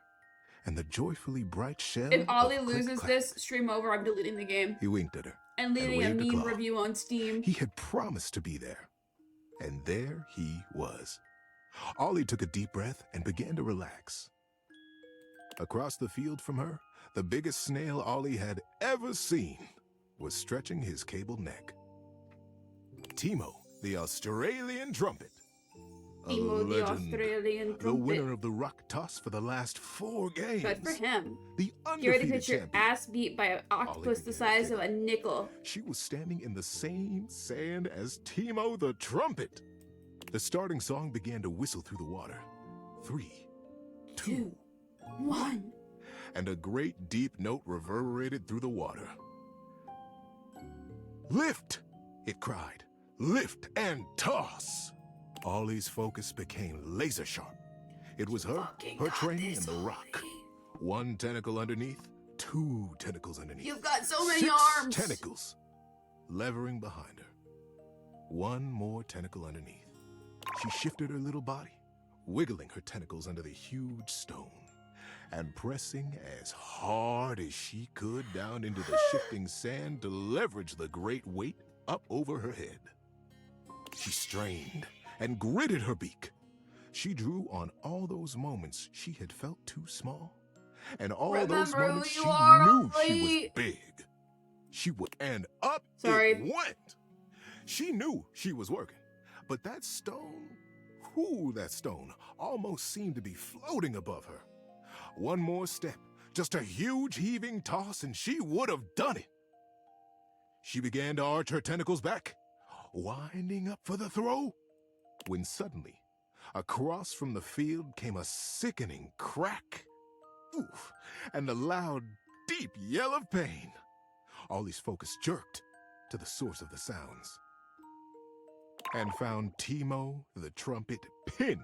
and the joyfully bright shell. If Ollie of loses Click-Clack. this, stream over, I'm deleting the game. He winked at her. And leaving a waved a meme claw. review on Steam. He had promised to be there. And there he was. Ollie took a deep breath and began to relax. Across the field from her, the biggest snail Ollie had ever seen was stretching his cabled neck. Timo, the Australian trumpet. A Timo, the legend. Australian The trumpet. winner of the rock toss for the last 4 games. Good for him. The Get ready to undefeated get your champion. ass beat by an octopus the size of a nickel. She was standing in the same sand as Timo the trumpet. The starting song began to whistle through the water. 3, 2, 1. And a great deep note reverberated through the water. Lift, it cried. Lift and toss. Ollie's focus became laser sharp. It was her, her training, and the rock. 1 tentacle underneath, 2 tentacles underneath. You've got so many 6 arms. tentacles levering behind her. 1 more tentacle underneath. She shifted her little body, wiggling her tentacles under the huge stone, and pressing as hard as she could down into the shifting sand to leverage the great weight up over her head. She strained and gritted her beak. She drew on all those moments she had felt too small, and all those Remember moments who she you are, knew she Ollie. was big. She would, and up Sorry. it went. She knew she was working, but that stone, that stone almost seemed to be floating above her. 1 more step, just a huge heaving toss, and she would have done it. She began to arch her tentacles back, winding up for the throw, when suddenly, across from the field came a sickening crack. Oof, and a loud, deep yell of pain. Ollie's focus jerked to the source of the sounds and found Timo the trumpet pinned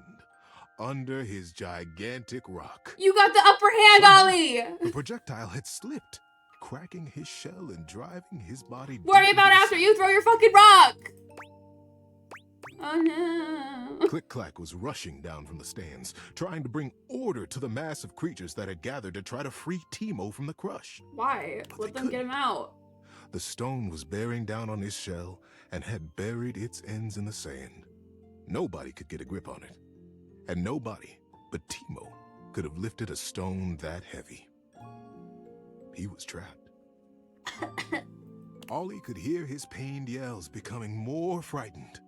under his gigantic rock. You got the upper hand, Ollie! The projectile had slipped, cracking his shell and driving his body. Worry deep about into the after you throw your fucking rock! Oh no. Click-Clack was rushing down from the stands, trying to bring order to the mass of creatures that had gathered to try to free Timo from the crush. Why? Let them get him out. The stone was bearing down on his shell and had buried its ends in the sand. Nobody could get a grip on it, and nobody but Timo could have lifted a stone that heavy. He was trapped. Ollie could hear his pained yells becoming more frightened.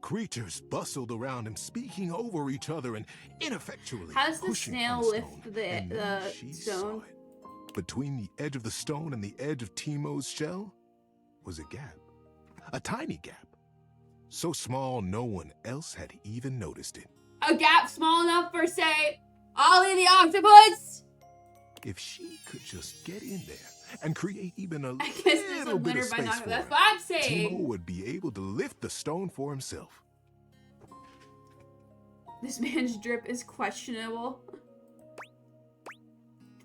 Creatures bustled around him, speaking over each other and ineffectually How does the pushing snail on the lift stone. the And then she saw stone? it. Between the edge of the stone and the edge of Timo's shell was a gap. A tiny gap. So small no one else had even noticed it. A gap small enough for, say, Ollie the octopus? If she could just get in there and create even a I guess there's a little bit winner of by space knockout. for That's him, what I'm saying. Timo would be able to lift the stone for himself. This man's drip is questionable.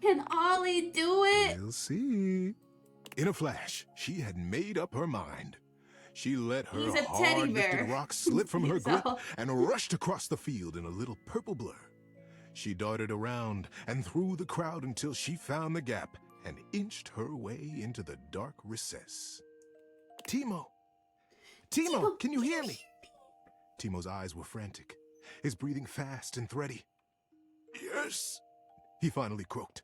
Can Ollie do it? We'll see. In a flash, she had made up her mind. She let her He's a teddy hard-lifted bear. rock slip from her grip So- and rushed across the field in a little purple blur. She darted around and through the crowd until she found the gap and inched her way into the dark recess. Timo! Timo, can you hear me? Timo's eyes were frantic, his breathing fast and thready. Yes, he finally croaked.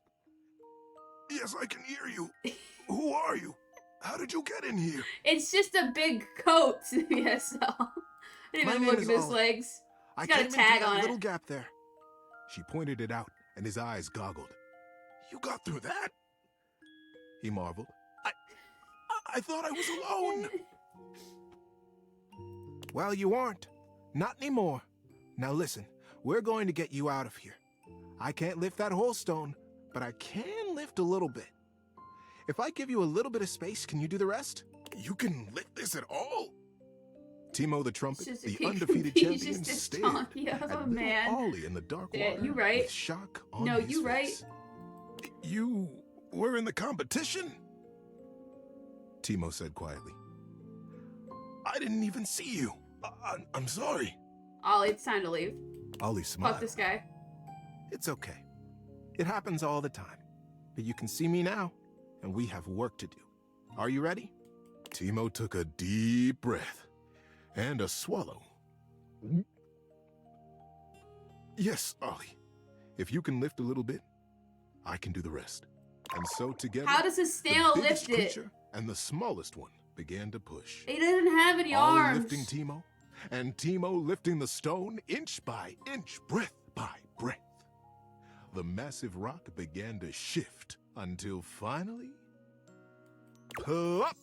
Yes, I can hear you. Who are you? How did you get in here? It's just a big coat. Yes, so. I didn't My even name look is at his Ollie. legs. I It's got a came tag into that on little it. gap there. She pointed it out, and his eyes goggled. You got through that? He marveled. I thought I was alone. Well, you aren't. Not anymore. Now listen, we're going to get you out of here. I can't lift that whole stone, but I can lift a little bit. If I give you a little bit of space, can you do the rest? You can lift this at all? Timo the Trumpet, It's just the a undefeated he's champion, just a stared donkey of at a little man. Ollie in the dark Yeah, water you right. with shock on No, his you right. face. You were in the competition? Timo said quietly. I didn't even see you. I'm sorry. Ollie, it's time to leave. Ollie smiled. Fuck this guy. It's okay. It happens all the time. But you can see me now, and we have work to do. Are you ready? Timo took a deep breath and a swallow. Yes, Ollie. If you can lift a little bit, I can do the rest. And so together, How does a snail the biggest lift it? creature and the smallest one began to push. He doesn't have any Ollie arms. lifting Timo, and Timo lifting the stone inch by inch, breath by breath. The massive rock began to shift until finally, plop!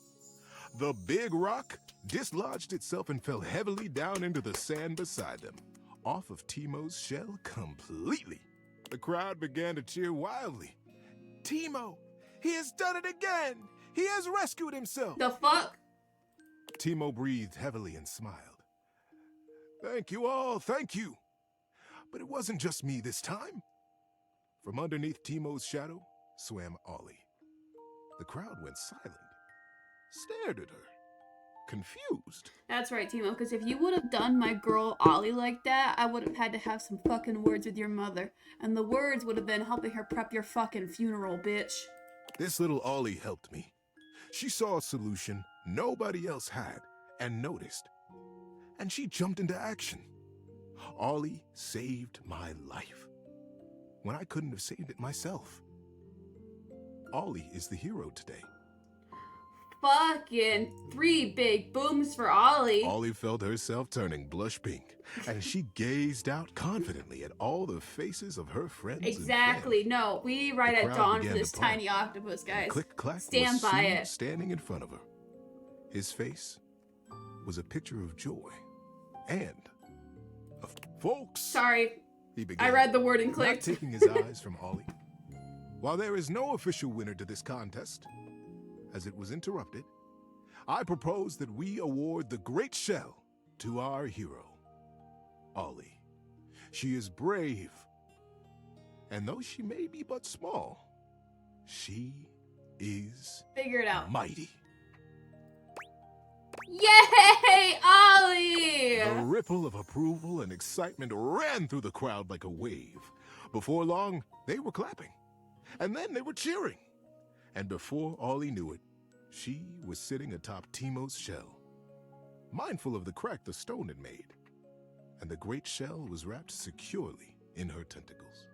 The big rock dislodged itself and fell heavily down into the sand beside them, off of Timo's shell completely. The crowd began to cheer wildly. Timo, he has done it again! He has rescued himself! The fuck? Timo breathed heavily and smiled. Thank you all, thank you. But it wasn't just me this time. From underneath Timo's shadow swam Ollie. The crowd went silent, stared at her, confused. That's right, Timo, because if you would have done my girl Ollie like that, I would have had to have some fucking words with your mother. And the words would have been helping her prep your fucking funeral, bitch. This little Ollie helped me. She saw a solution nobody else had and noticed. And she jumped into action. Ollie saved my life when I couldn't have saved it myself. Ollie is the hero today. Fucking 3 big booms for Ollie. Ollie felt herself turning blush pink, and she gazed out confidently at all the faces of her friends. Exactly. And No, we right The at crowd dawn for began to this part. tiny octopus, guys. Click clack Stand was by soon it. standing in front of her. His face was a picture of joy and of folks. Sorry, He began, I read the word and not clicked. taking his eyes from Ollie. While there is no official winner to this contest, as it was interrupted, I propose that we award the Great Shell to our hero, Ollie. She is brave, and though she may be but small, she is Figure it out. mighty. Yay, Ollie! The ripple of approval and excitement ran through the crowd like a wave. Before long, they were clapping, and then they were cheering. And before Ollie knew it, she was sitting atop Timo's shell, mindful of the crack the stone had made, and the great shell was wrapped securely in her tentacles.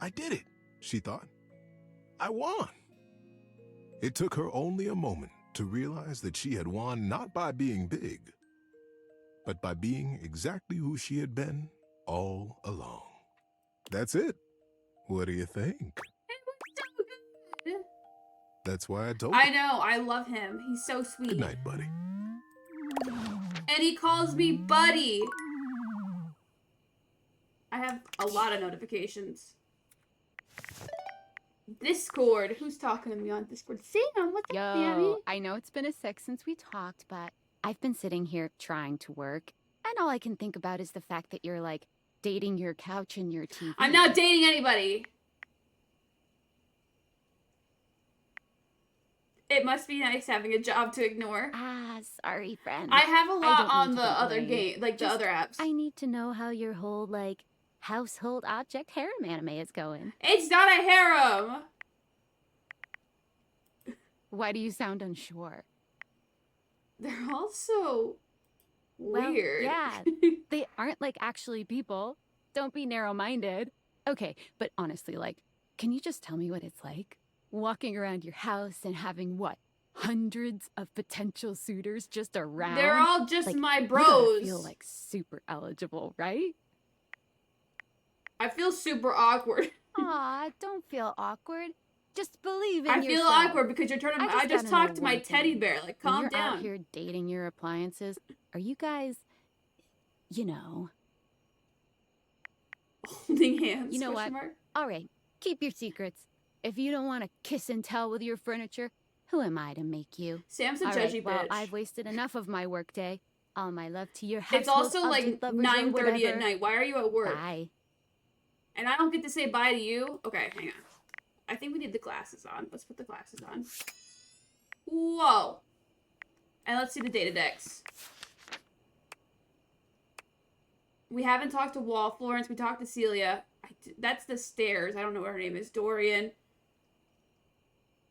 I did it, she thought. I won. It took her only a moment to realize that she had won not by being big, but by being exactly who she had been all along. That's it. What do you think? That's why I told you. I know, I love him. He's so sweet. Good night, buddy. And he calls me buddy. I have a lot of notifications. Discord. Who's talking to me on Discord? Sam, what's up, Sammy? Yo, I know it's been a sec since we talked, but I've been sitting here trying to work, and all I can think about is the fact that you're, like, dating your couch and your TV. I'm not dating anybody. It must be nice having a job to ignore. Ah, sorry, friend. I have a lot don't on mean the to be other lame. game, like the Just, other apps. I need to know how your whole, like, household object harem anime is going. It's not a harem. Why do you sound unsure? They're all so Well, weird. yeah, they aren't, like, actually people. Don't be narrow-minded. Okay, but honestly, like, can you just tell me what it's like? Walking around your house and having what? Hundreds of potential suitors just around? They're all just like, my You bros. gotta feel like super eligible, right? I feel super awkward. Aw, don't feel awkward. Just believe in I yourself. feel awkward because you're turning. I just gotta talked know to my one teddy thing. bear. Like, When calm you're down. out here dating your appliances, are you guys, you know? Holding hands. You know what? question mark? All right, keep your secrets. If you don't want to kiss and tell with your furniture, who am I to make you? Sam's a All judgy right, well, bitch. I've wasted enough of my workday. All my love to your household It's also like object lovers or 9:30 at whatever. night. Why are you at work? Bye. And I don't get to say bye to you? Okay, hang on. I think we need the glasses on. Let's put the glasses on. Whoa. And let's see the data decks. We haven't talked to Wall Florence. We talked to Celia. That's the stairs. I don't know what her name is. Dorian.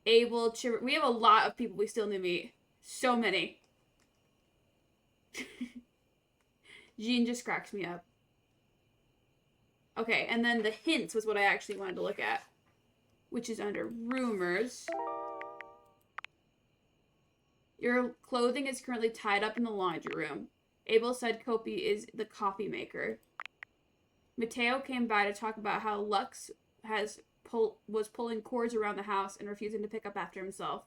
Abel. We have a lot of people we still need to meet. So many. Jean just cracks me up. Okay, and then the hints was what I actually wanted to look at. Which is under rumors. Your clothing is currently tied up in the laundry room. Abel said Kopi is the coffee maker. Mateo came by to talk about how Lux was pulling cords around the house and refusing to pick up after himself.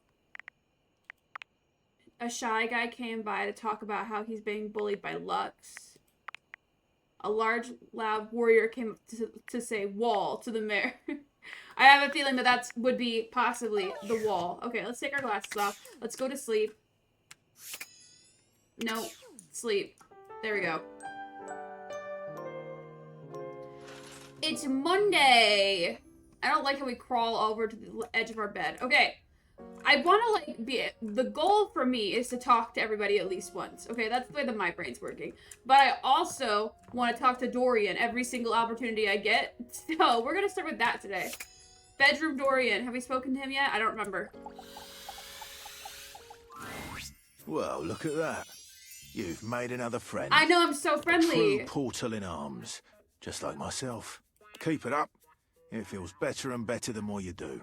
A shy guy came by to talk about how he's being bullied by Lux. A large, loud warrior came to say wall to the mayor. I have a feeling that would be possibly the wall. Okay, let's take our glasses off. Let's go to sleep. No, sleep. There we go. It's Monday. I don't like how we crawl over to the edge of our bed. Okay. I want to, like, the goal for me is to talk to everybody at least once. Okay, that's the way that my brain's working. But I also want to talk to Dorian every single opportunity I get. So, we're going to start with that today. Bedroom Dorian. Have we spoken to him yet? I don't remember. Well, look at that. You've made another friend. I know, I'm so friendly. True portal in arms. Just like myself. Keep it up. It feels better and better the more you do.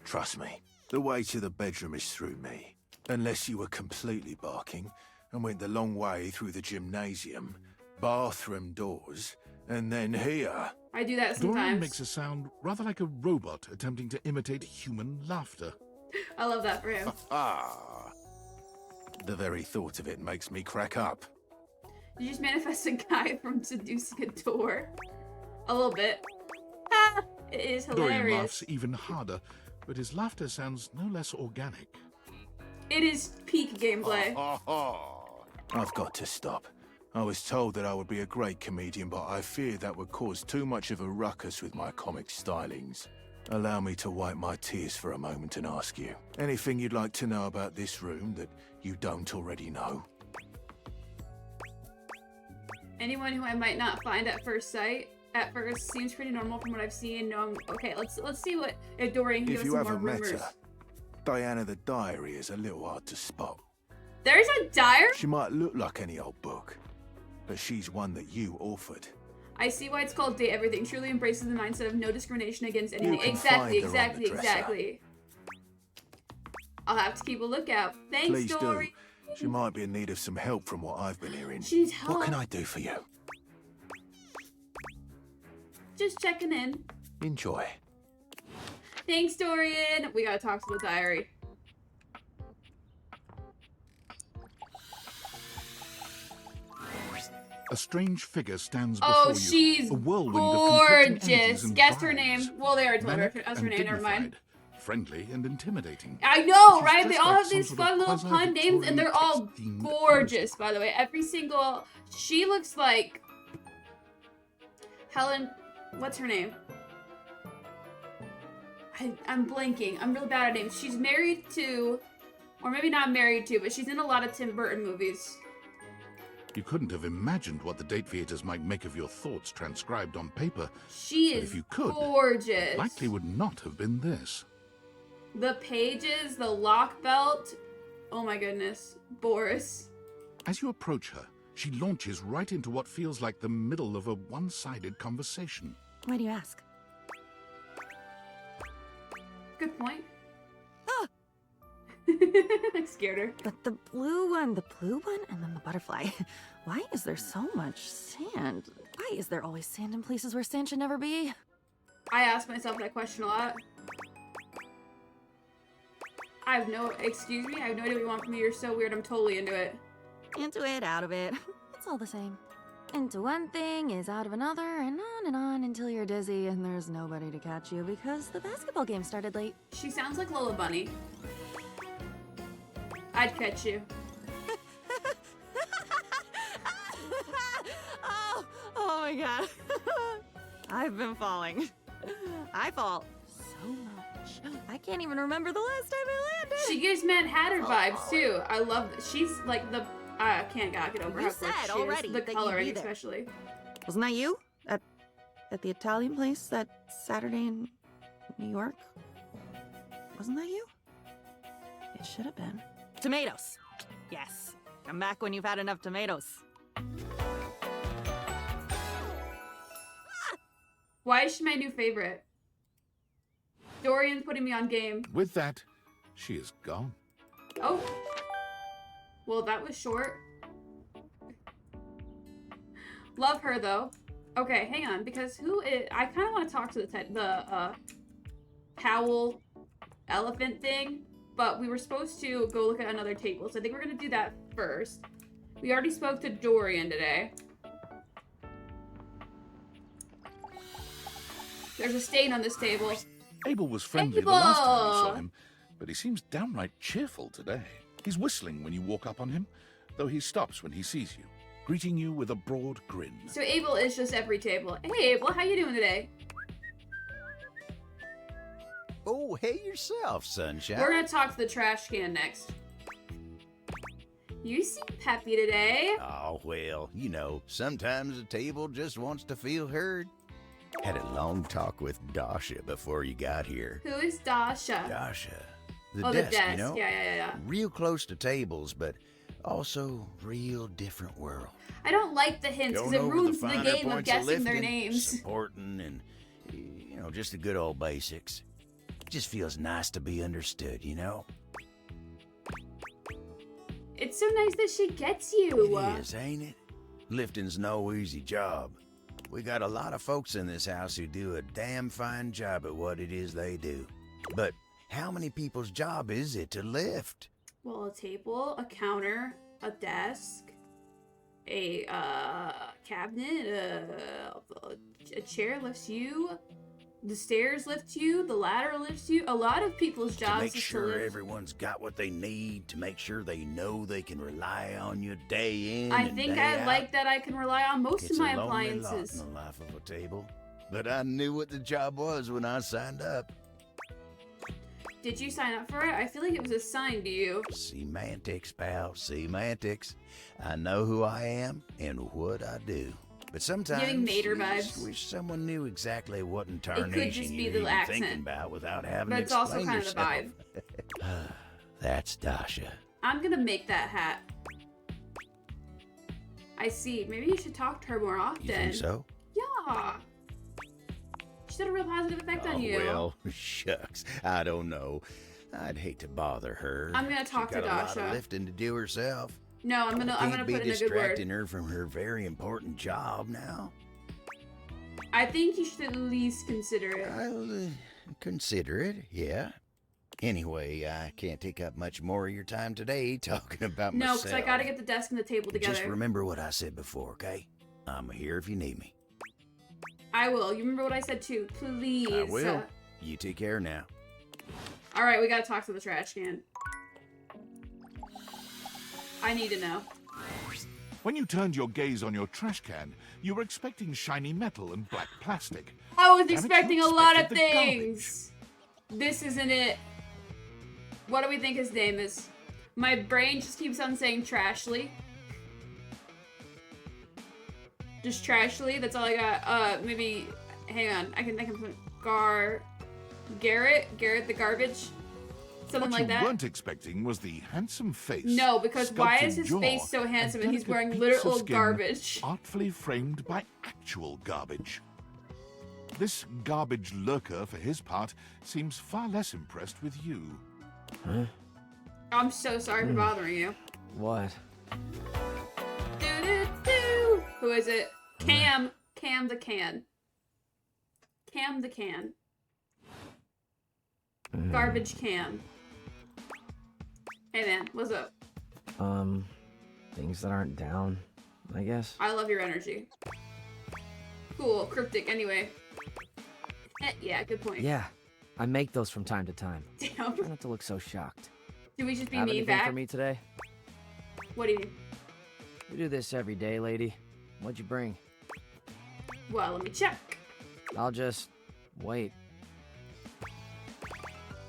Trust me. The way to the bedroom is through me. Unless you were completely barking and went the long way through the gymnasium, bathroom doors, and then here. I do that sometimes. Dorian makes a sound rather like a robot attempting to imitate human laughter. I love that for him. Ah. The very thought of it makes me crack up. You just manifest a guy from seducing a door. A little bit. Ah, it is hilarious. Dorian laughs even harder, but his laughter sounds no less organic. It is peak gameplay. I've got to stop. I was told that I would be a great comedian, but I fear that would cause too much of a ruckus with my comic stylings. Allow me to wipe my tears for a moment and ask you, anything you'd like to know about this room that you don't already know? Anyone who I might not find at first sight, at first, seems pretty normal from what I've seen. No, okay, let's see what if Dorian gives us If you some more haven't met rumors. her, Diana the Diary is a little hard to spot. There's a diary? She might look like any old book, but she's one that you authored. I see why it's called Date Everything. Truly embraces the mindset of no discrimination against anything. You can Exactly, find her on the dresser. exactly. I'll have to keep a lookout. Thanks, Please Dory. do. She might be in need of some help from what I've been hearing. She needs help. What can I do for you? Just checking in. Enjoy. Thanks, Dorian. We gotta talk to the diary. A strange figure stands before Oh, you. she's a whirlwind of conflicting gorgeous. energies and Guessed her vibes. name. Well, they already told her. Manic That's her and name. Never mind. dignified, friendly and intimidating. I know, She's right? They dressed all like have some these sort of fun little pun names, and quasi-Victorian they're all text-themed gorgeous, by the way. Every single... She looks like... Helen... What's her name? I'm blanking. I'm really bad at names. She's married to... Or maybe not married to, but she's in a lot of Tim Burton movies. You couldn't have imagined what the date theaters might make of your thoughts transcribed on paper. She But is if you could, gorgeous. likely would not have been this. The pages, the lock belt. Oh my goodness. Boris. As you approach her, she launches right into what feels like the middle of a one-sided conversation. Why do you ask? Good point. Ah! I scared her. But the blue one, and then the butterfly. Why is there so much sand? Why is there always sand in places where sand should never be? I ask myself that question a lot. I have no, excuse me, I have no idea what you want from me. You're so weird. I'm totally into it. Into it, out of it. It's all the same. Into one thing is out of another, and on until you're dizzy and there's nobody to catch you because the basketball game started late. She sounds like Lola Bunny. I'd catch you. Oh my god. I've been falling. I fall so much. I can't even remember the last time I landed. She gives Mad Hatter vibes too. I love that. She's like the I can't get over You how quick said she already is. The that you'd coloring be there. especially. Wasn't that you? At the Italian place that Saturday in New York? Wasn't that you? It should have been. Tomatoes. Yes. Come back when you've had enough tomatoes. Why is she my new favorite? Dorian's putting me on game. With that, she is gone. Oh. Well, that was short. Love her though. Okay, hang on, because who is? I kind of want to talk to the Powell elephant thing, but we were supposed to go look at another table, so I think we're gonna do that first. We already spoke to Dorian today. There's a stain on this table. Abel was friendly the last time you saw him, but he seems downright cheerful today. He's whistling when you walk up on him, though he stops when he sees you, greeting you with a broad grin. So Abel is just every table. Hey Abel, how you doing today? Oh, hey yourself, sunshine. We're gonna talk to the trash can next. You seem peppy today. Oh, well, you know, sometimes a table just wants to feel heard. Had a long talk with Dasha before you got here. Who is Dasha? Dasha. The desk, desk. you know? Yeah. Real close to tables, but also real different world. I don't like the hints because it Going over ruins the finer game of points guessing their lifting, names. Supporting and, you know, just the good old basics. It just feels nice to be understood, you know? It's so nice that she gets you. It is, ain't it? Lifting's no easy job. We got a lot of folks in this house who do a damn fine job at what it is they do. But how many people's job is it to lift? Well, a table, a counter, a desk, a cabinet, a chair lifts you, the stairs lift you, the ladder lifts you. A lot of people's jobs To make is sure to lift. everyone's got what they need, to make sure they know they can rely on you day in I and think day I out. like that I can rely on most It's of my a lonely lot appliances. in the life of a table. But I knew what the job was when I signed up. Did you sign up for it? I feel like it was assigned to you. Semantics, pal, semantics. I know who I am and what I do. But sometimes Giving Mater you just vibes. wish someone knew exactly what in could just tarnation be you're the even accent. thinking about without having But to it's also explain kind of the yourself. vibe. That's Dasha. I'm gonna make that hat. I see. Maybe you should talk to her more often. You think so? Yeah. She's had a real positive effect on you. Well, shucks. I don't know. I'd hate to bother her. I'm gonna talk She's to got a lot Dasha. of lifting to do herself. No, I'm gonna Can't put be in a good word. distracting her from her very important job now. I think you should at least consider it. I'll consider it, yeah. Anyway, I can't take up much more of your time today talking about No, myself. because I gotta get the desk and the table together. Just remember what I said before, okay? I'm here if you need me. I will. You remember what I said too, please. I will. You take care now. All right, we gotta talk to the trash can. I need to know. When you turned your gaze on your trash can, you were expecting shiny metal and black plastic. I was Damn it, you expecting a lot of expected the things. This isn't it. What do we think his name is? My brain just keeps on saying Trashly. Just Trashly. That's all I got. Maybe. Hang on. I can put Garrett the garbage. Something What like you that. weren't expecting was the handsome face. No, because why is sculpted his jaw, face so handsome and he's delicate wearing piece of literal skin garbage? Artfully framed by actual garbage. This garbage lurker, for his part, seems far less impressed with you. Huh? I'm so sorry for bothering you. What? Do-do-do. Who is it? Cam. Cam the can. Cam the can. Garbage can. Hey man, what's up? Things that aren't down, I guess. I love your energy. Cool, cryptic anyway. Yeah, good point. Yeah, I make those from time to time. Damn. Try not to look so shocked. Do we just be Have mean anything back? for me today? What do you mean? You do this every day, lady. What'd you bring? Well, let me check. I'll just wait.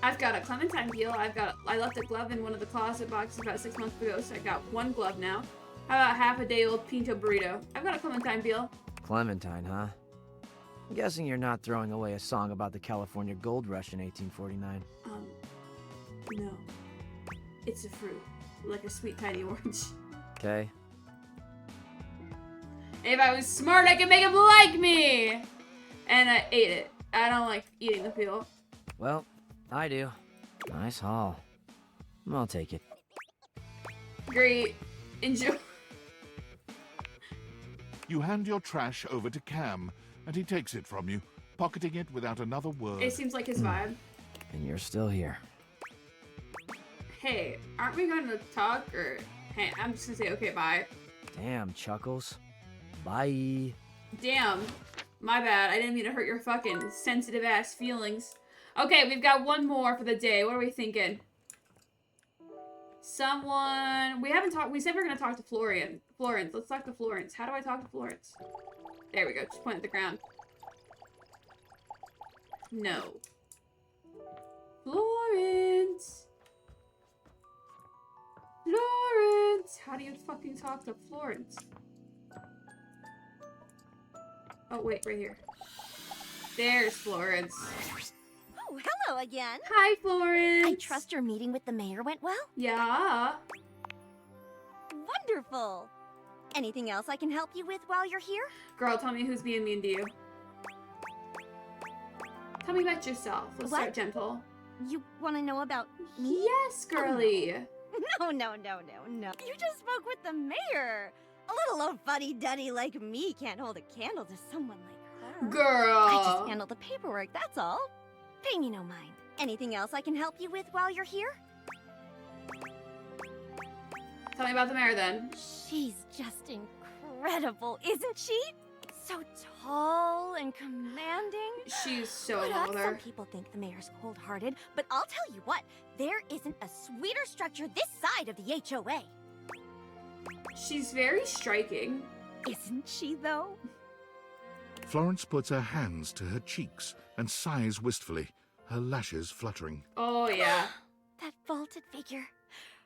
I've got a clementine peel. I left a glove in one of the closet boxes about 6 months ago, so I got one glove now. How about half a day old pinto burrito? I've got a clementine peel. Clementine, huh? I'm guessing you're not throwing away a song about the California gold rush in 1849. No. It's a fruit. Like a sweet tiny orange. Okay. If I was smart, I could make him like me! And I ate it. I don't like eating the peel. Well, I do. Nice haul. I'll take it. Great. Enjoy. You hand your trash over to Cam, and he takes it from you, pocketing it without another word. It seems like his vibe. And you're still here. Hey, aren't we going to talk? Or, hey, I'm just gonna say, okay, bye. Damn, Chuckles. Bye. Damn. My bad. I didn't mean to hurt your fucking sensitive ass feelings. Okay, we've got one more for the day. What are we thinking? Someone... We haven't talked... We said we were going to talk to Florence. Let's talk to Florence. How do I talk to Florence? There we go. Just point at the ground. No. Florence! Florence! How do you fucking talk to Florence? Oh, wait. Right here. There's Florence. Oh, hello again. Hi, Florence. I trust your meeting with the mayor went well? Yeah. Wonderful. Anything else I can help you with while you're here? Girl, tell me who's being mean to you. Tell me about yourself. Let's start gentle. You want to know about me? Yes, girly. No. You just spoke with the mayor. A little old fuddy-duddy like me can't hold a candle to someone like her. Girl. I just handle the paperwork, that's all. Pay me no mind. Anything else I can help you with while you're here? Tell me about the mayor then. She's just incredible, isn't she? So tall and commanding. She's so But in love with some her. people think the mayor's cold-hearted, but I'll tell you what, there isn't a sweeter structure this side of the HOA. She's very striking. Isn't she, though? Florence puts her hands to her cheeks and sighs wistfully, her lashes fluttering. Oh, yeah. That vaulted figure.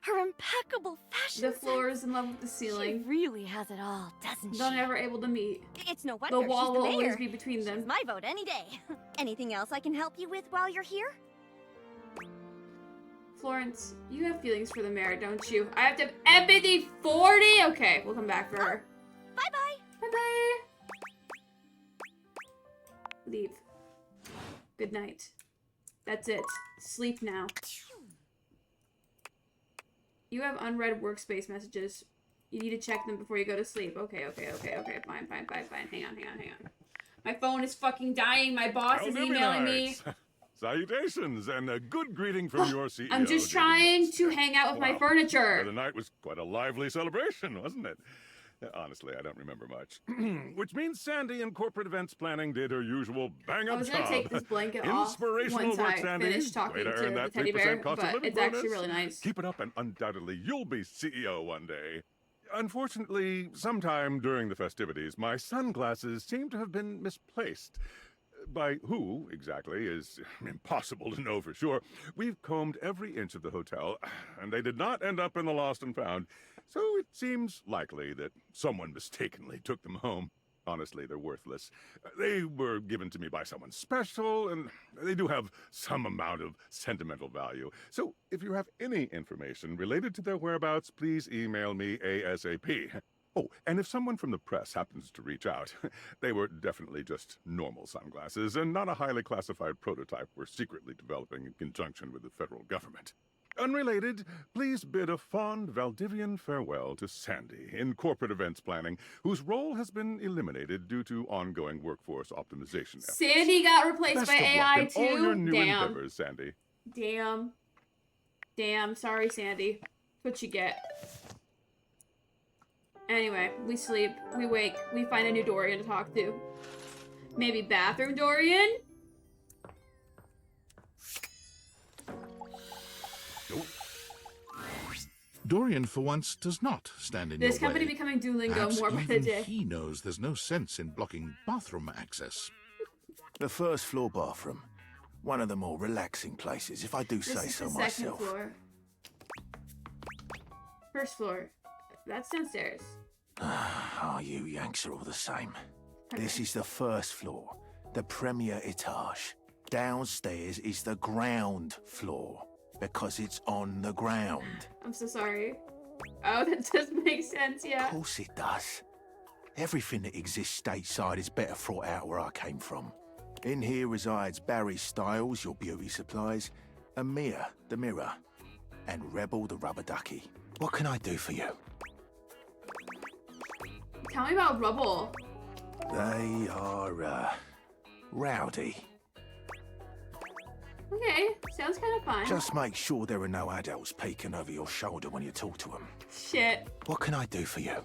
Her impeccable fashion The floor is in love with the ceiling. She really has it all, doesn't They're she? never able to meet. It's no wonder The wall she's the will always mayor. be between them. She's my vote any day. Anything else I can help you with while you're here? Florence, you have feelings for the mayor, don't you? I have to have empathy 40? Okay, we'll come back for her. Bye-bye. Bye-bye. Leave. Good night. That's it. Sleep now. You have unread workspace messages. You need to check them before you go to sleep. Okay. Fine. Hang on. My phone is fucking dying. My boss is emailing me. Salutations, and a good greeting from your CEO. I'm just trying to hang out with my furniture. The night was quite a lively celebration, wasn't it? Honestly, I don't remember much. Which means Sandy in corporate events planning did her usual bang-up job. I was gonna take this blanket off Inspirational once work, I Sandy. finish talking Way to to earn the that teddy 3% bear, cost of but living it's actually bonus. really nice. Keep it up, and undoubtedly you'll be CEO one day. Unfortunately, sometime during the festivities, my sunglasses seem to have been misplaced. By who, exactly, is impossible to know for sure. We've combed every inch of the hotel, and they did not end up in the lost and found. So it seems likely that someone mistakenly took them home. Honestly, they're worthless. They were given to me by someone special, and they do have some amount of sentimental value. So if you have any information related to their whereabouts, please email me ASAP. Oh, and if someone from the press happens to reach out, they were definitely just normal sunglasses and not a highly classified prototype we're secretly developing in conjunction with the federal government. Unrelated, please bid a fond Valdivian farewell to Sandy in corporate events planning, whose role has been eliminated due to ongoing workforce optimization efforts. Sandy got replaced Best by of luck AI in too? all your new Damn. endeavors, Sandy. Damn. Damn. Sorry, Sandy. That's what you get. Anyway, we sleep, we wake, we find a new Dorian to talk to. Maybe bathroom Dorian? Dorian, for once, does not stand in your way. This company becoming Duolingo Perhaps more by the even day. he knows there's no sense in blocking bathroom access. The first floor bathroom. One of the more relaxing places, if I do say This is so the second myself. floor. First floor. That's downstairs. Ah, you Yanks are all the same. This is the first floor, the premier etage. Downstairs is the ground floor, because it's on the ground. I'm so sorry. Oh, that does make sense, yeah. Of course it does. Everything that exists stateside is better thought out where I came from. In here resides Barry Styles, your beauty supplies, and Mia, the mirror, and Rebel, the rubber ducky. What can I do for you? Tell me about Rubble. They are, rowdy. Okay, sounds kind of fun. Just make sure there are no adults peeking over your shoulder when you talk to them. Shit. What can I do for you?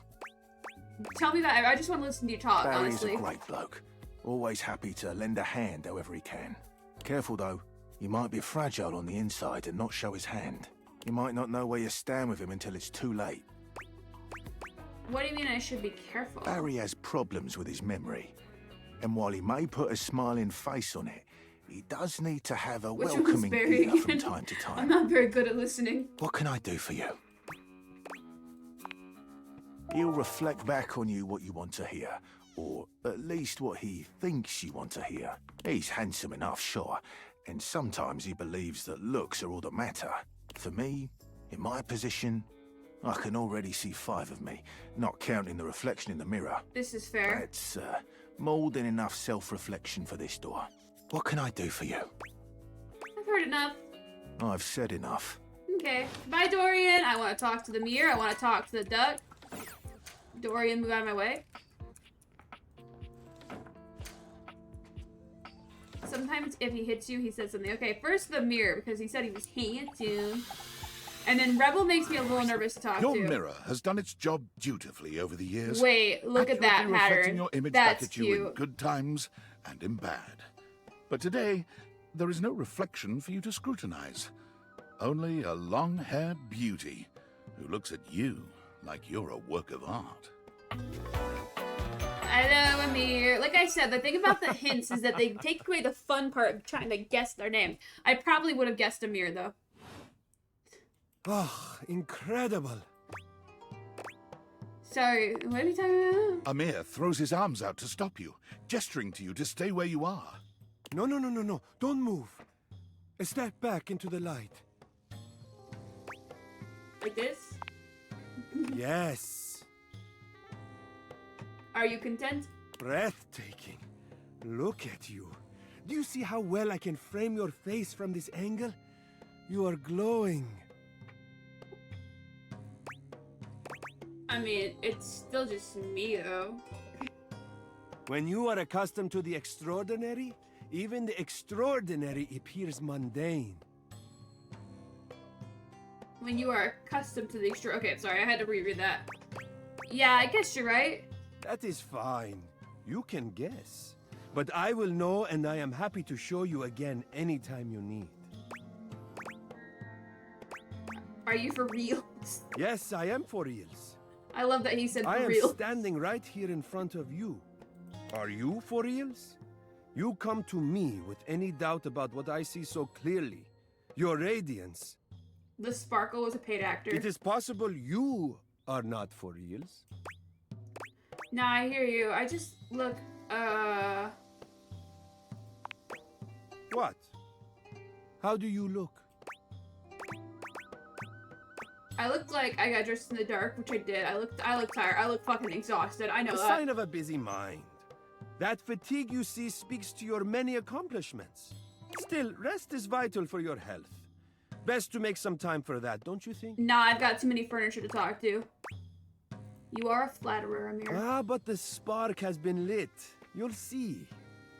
Tell me about it. I just want to listen to you talk, Barry's honestly. a great bloke. Always happy to lend a hand however he can. Careful though, he might be fragile on the inside and not show his hand. You might not know where you stand with him until it's too late. What do you mean I should be careful? Barry has problems with his memory. And while he may put a smiling face on it, he does need to have a Which one's welcoming Barry ear from again? time to time. I'm not very good at listening. What can I do for you? He'll reflect back on you what you want to hear, or at least what he thinks you want to hear. He's handsome enough, sure, and sometimes he believes that looks are all that matter. For me, in my position, I can already see 5 of me, not counting the reflection in the mirror. This is fair. That's more than enough self-reflection for this door. What can I do for you? I've heard enough. I've said enough. Okay. Bye, Dorian. I want to talk to the mirror. I want to talk to the duck. Dorian, move out of my way. Sometimes if he hits you, he says something. Okay, first the mirror, because he said he was handsome. And then Rebel makes me a little nervous to talk Your to. mirror has done its job dutifully over the years. Wait, look at that accurately reflecting pattern. your image That's back at you cute. in good times and in bad. But today, there is no reflection for you to scrutinize. Only a long-haired beauty who looks at you like you're a work of art. Hello, Amir. Like I said, the thing about the hints is that they take away the fun part of trying to guess their name. I probably would have guessed Amir, though. Oh, incredible. Sorry, what are we talking about? Amir throws his arms out to stop you, gesturing to you to stay where you are. No. Don't move. Step back into the light. Like this? Yes. Are you content? Breathtaking. Look at you. Do you see how well I can frame your face from this angle? You are glowing. I mean, it's still just me, though. When you are accustomed to the extraordinary, even the extraordinary appears mundane. When you are accustomed to the extra... Okay, sorry, I had to reread that. Yeah, I guess you're right. That is fine. You can guess. But I will know, and I am happy to show you again anytime you need. Are you for real? Yes, I am for reals. I love that he said I for am real. standing right here in front of you. Are you for reals? You come to me with any doubt about what I see so clearly. Your radiance. The Sparkle was a paid actor. It is possible you are not for reals. Nah, I hear you. I just look, What? How do you look? I looked like I got dressed in the dark, which I did. I looked tired. I look fucking exhausted. I know A that. sign of a busy mind. That fatigue you see speaks to your many accomplishments. Still, rest is vital for your health. Best to make some time for that, don't you think? Nah, I've got too many furniture to talk to. You are a flatterer, Amir. Ah, but the spark has been lit. You'll see.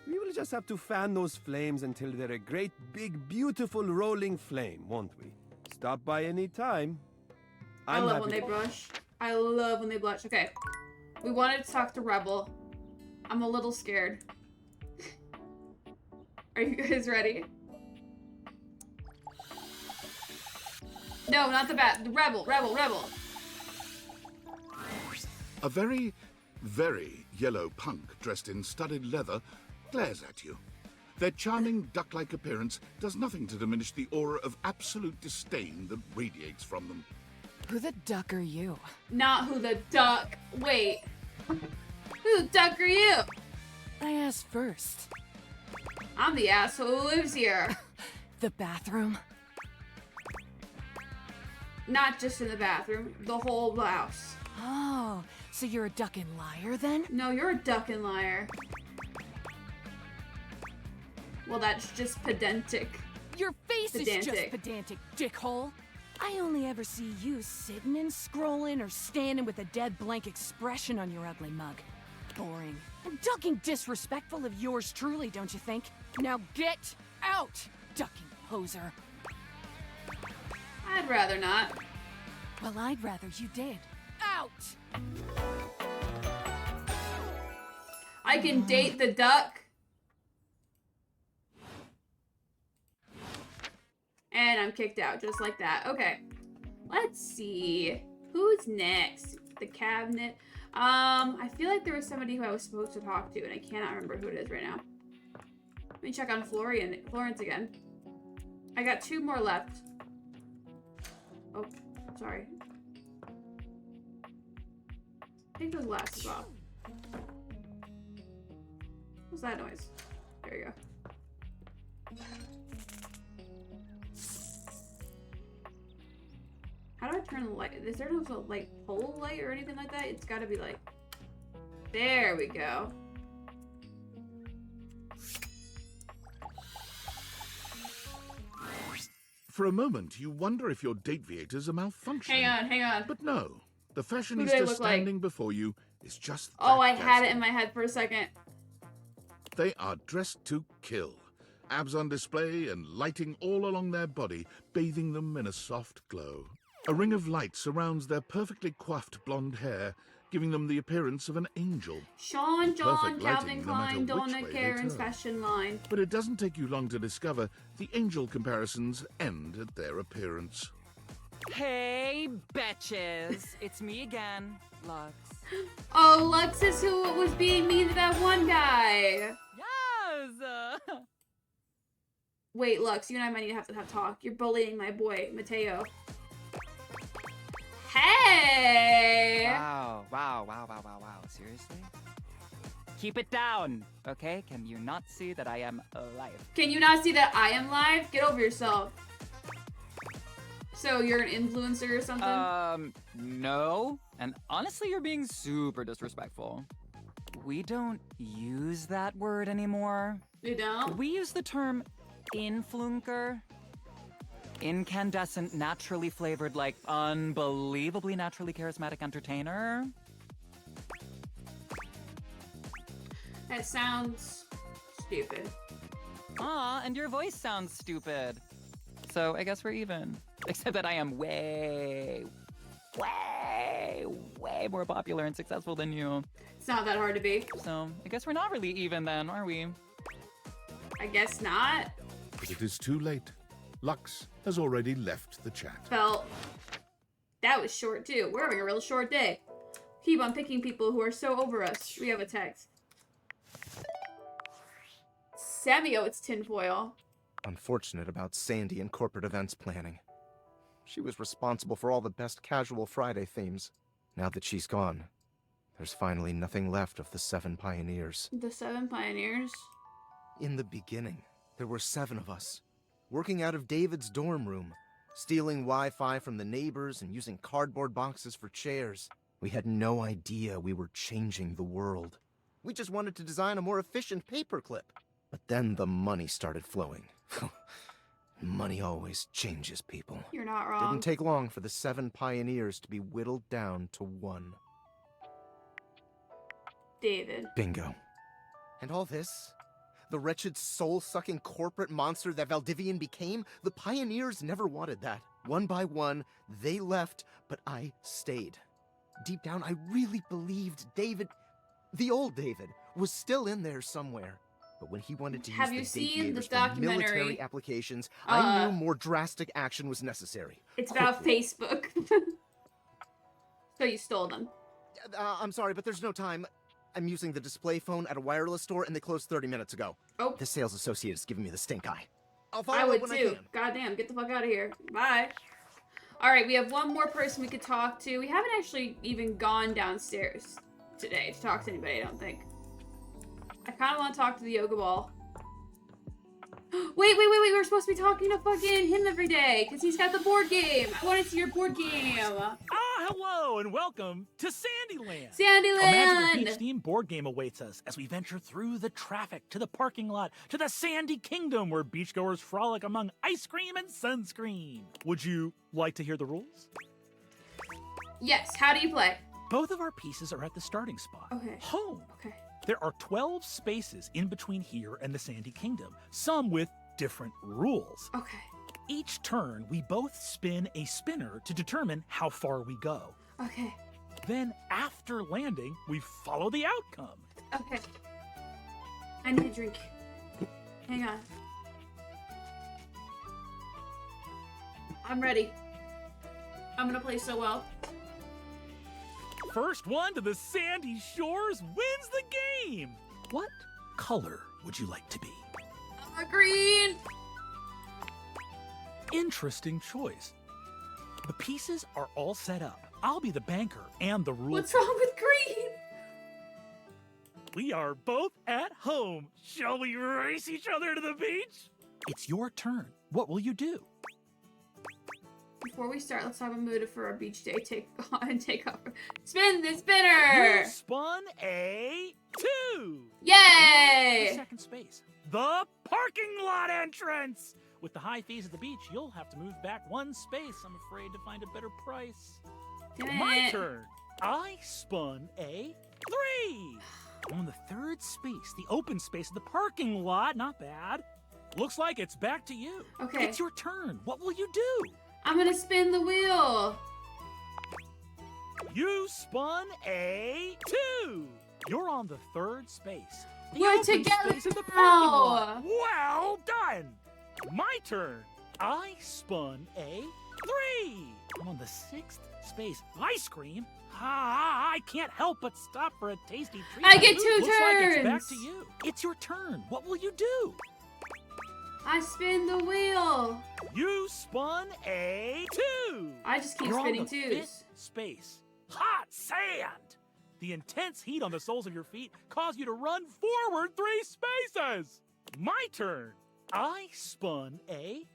We will just have to fan those flames until they're a great, big, beautiful, rolling flame, won't we? Stop by any time. I love when they blush. I love when they blush. Okay. We wanted to talk to Rebel. I'm a little scared. Are you guys ready? No, not the bat. The Rebel. A very, very yellow punk dressed in studded leather glares at you. Their charming duck-like appearance does nothing to diminish the aura of absolute disdain that radiates from them. Who the duck are you? Not who the duck. Wait. Who the duck are you? I asked first. I'm the asshole who lives here. The bathroom? Not just in the bathroom, the whole house. Oh, so you're a duck and liar then? No, you're a duck and liar. Well, that's just pedantic. Your face is just pedantic, dickhole. I only ever see you sitting and scrolling or standing with a dead blank expression on your ugly mug. Boring. And ducking disrespectful of yours truly, don't you think? Now get out, ducking poser. I'd rather not. Well, I'd rather you did. Out! I can date the duck. And I'm kicked out, just like that. Okay. Let's see. Who's next? The cabinet. I feel like there was somebody who I was supposed to talk to, and I cannot remember who it is right now. Let me check on Florence again. I got 2 more left. Oh, sorry. Take those glasses off. What's that noise? There you go. How do I turn the light? Is there no like pole light or anything like that? It's gotta be like... There we go. For a moment, you wonder if your date viators are malfunctioning. Hang on. But no, the Who do fashionista they look standing like? before you is just Oh, that I had it dazzling. in my head for a second. They are dressed to kill. Abs on display and lighting all along their body, bathing them in a soft glow. A ring of light surrounds their perfectly coiffed blonde hair, giving them the appearance of an angel. Sean, John, Perfect Calvin lighting, no matter Klein, which Donna way they Karen's turn. fashion line. But it doesn't take you long to discover the angel comparisons end at their appearance. Hey, betches! It's me again, Lux. Oh, Lux is who was being mean to that one guy. Yes! Wait, Lux, you and I might need to have talk. You're bullying my boy, Mateo. Hey! Wow. Seriously? Keep it down, okay? Can you not see that I am alive? Can you not see that I am live? Get over yourself. So you're an influencer or something? No. And honestly, you're being super disrespectful. We don't use that word anymore. You don't? We use the term influencer. Incandescent, naturally flavored, like unbelievably naturally charismatic entertainer. That sounds stupid. Aw, and your voice sounds stupid. So I guess we're even. Except that I am way more popular and successful than you. It's not that hard to be. So I guess we're not really even then, are we? I guess not. But it is too late. Lux has already left the chat. Felt. That was short too. We're having a real short day. Keep on picking people who are so over us. We have a text. Samio, it's tinfoil. Unfortunate about Sandy and corporate events planning. She was responsible for all the best casual Friday themes. Now that she's gone, there's finally nothing left of the 7 pioneers. The 7 pioneers? In the beginning, there were 7 of us, working out of David's dorm room, stealing Wi-Fi from the neighbors and using cardboard boxes for chairs. We had no idea we were changing the world. We just wanted to design a more efficient paperclip. But then the money started flowing. Money always changes people. You're not wrong. Didn't take long for the 7 pioneers to be whittled down to 1. David. Bingo. And all this? The wretched soul-sucking corporate monster that Valdivian became? The pioneers never wanted that. One by one, they left, but I stayed. Deep down, I really believed David, the old David, was still in there somewhere. But when he wanted to use the Daviators for military applications, I knew more drastic action was necessary. It's about Facebook. So you stole them. I'm sorry, but there's no time. I'm using the display phone at a wireless store, and they closed 30 minutes ago. Oh. The sales associate is giving me the stink eye. I'll I follow would up when too. I can. Goddamn, get the fuck out of here. Bye. Alright, we have one more person we could talk to. We haven't actually even gone downstairs today to talk to anybody, I don't think. I kind of want to talk to the yoga ball. Wait. We're supposed to be talking to fucking him every day because he's got the board game. I want to see your board game. Hello and welcome to Sandyland. Sandyland! A magical beach-themed board game awaits us as we venture through the traffic to the parking lot to the Sandy Kingdom where beachgoers frolic among ice cream and sunscreen. Would you like to hear the rules? Yes, how do you play? Both of our pieces are at the starting spot. Okay. Home. Okay. There are 12 spaces in between here and the Sandy Kingdom, some with different rules. Okay. Each turn, we both spin a spinner to determine how far we go. Okay. Then, after landing, we follow the outcome. Okay. I need a drink. Hang on. I'm ready. I'm gonna play so well. First one to the sandy shores wins the game. What color would you like to be? Green. Interesting choice. The pieces are all set up. I'll be the banker and the rule. What's wrong with green? We are both at home. Shall we race each other to the beach? It's your turn. What will you do? Before we start, let's have a mood for our beach day. Take off. Spin the spinner! You spun a 2. Yay! The second space. The parking lot entrance! With the high fees at the beach, you'll have to move back 1 space. I'm afraid to find a better price. My turn. I spun a 3. On the third space, the open space of the parking lot. Not bad. Looks like it's back to you. Okay. It's your turn. What will you do? I'm gonna spin the wheel. You spun a 2. You're on the third space. The We're open together space in the parking now. lot. Well done. My turn. I spun a 3. I'm on the 6th space. Ice cream? I can't help but stop for a tasty treat. I get 2 Looks turns. like it's back to you. It's your turn. What will you do? I spin the wheel. You spun a 2. I just keep You're spinning on the 2s. 5th space. Hot sand. The intense heat on the soles of your feet caused you to run forward 3 spaces. My turn. I spun a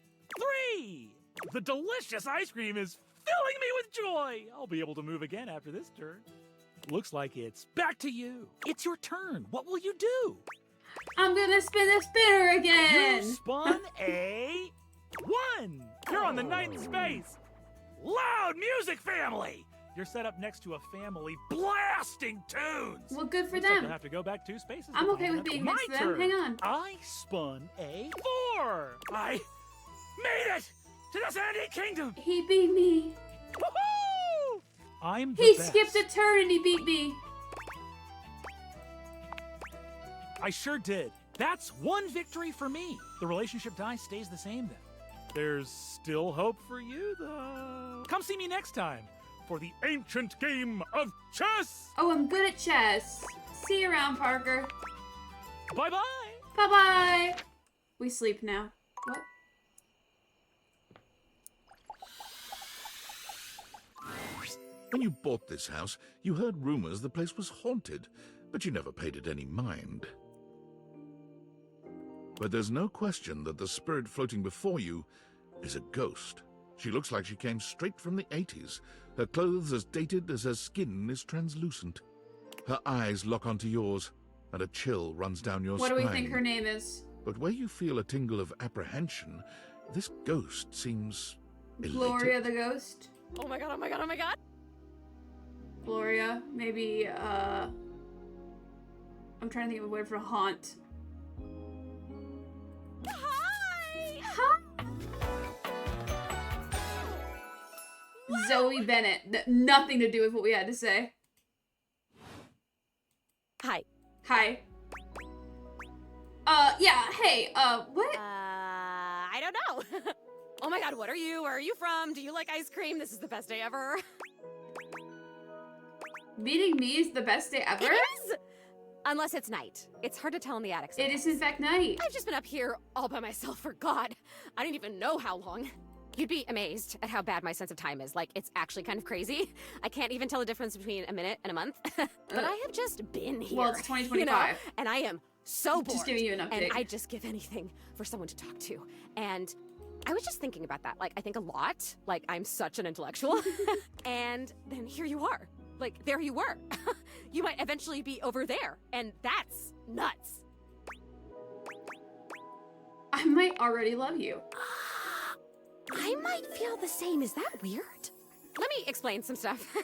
3. The delicious ice cream is filling me with joy. I'll be able to move again after this turn. Looks like it's back to you. It's your turn. What will you do? I'm gonna spin the spinner again. You spun a 1. You're on the 9th space. Loud music family. You're set up next to a family blasting tunes. Well, good for Looks like them. you'll have to go back 2 spaces. I'm to okay find with out. being My next to them. turn. Hang on. I spun a 4. I made it to the Sandy Kingdom. He beat me. Woohoo! I'm the He best. skipped a turn and he beat me. I sure did. That's 1 victory for me. The relationship die stays the same then. There's still hope for you, though. Come see me next time for the ancient game of chess. Oh, I'm good at chess. See you around, Parker. Bye-bye. Bye-bye. We sleep now. What? When you bought this house, you heard rumors the place was haunted, but you never paid it any mind. But there's no question that the spirit floating before you is a ghost. She looks like she came straight from the 80s, her clothes as dated as her skin is translucent. Her eyes lock onto yours, and a chill runs down your spine. What do we think her name is? But where you feel a tingle of apprehension, this ghost seems elated. Gloria the ghost? Oh my god, oh my god, oh my god! Gloria, maybe, I'm trying to think of a word for haunt. Hi! Hi! Zoe Bennett. Nothing to do with what we had to say. Hi. Hi. Yeah, hey, what? I don't know. Oh my god, what are you? Where are you from? Do you like ice cream? This is the best day ever. Meeting me is the best day ever? It is! Unless it's night. It's hard to tell in the attic sometimes. It is in fact night. I've just been up here all by myself for God. I don't even know how long. You'd be amazed at how bad my sense of time is. Like, it's actually kind of crazy. I can't even tell the difference between a minute and a month. But I have just been here. Well, it's 2025. You know? And I am so bored. Just giving you an update. And I'd just give anything for someone to talk to. And I was just thinking about that. Like, I think a lot. Like, I'm such an intellectual. And then here you are. Like, there you were. You might eventually be over there. And that's nuts. I might already love you. I might feel the same. Is that weird? Let me explain some stuff.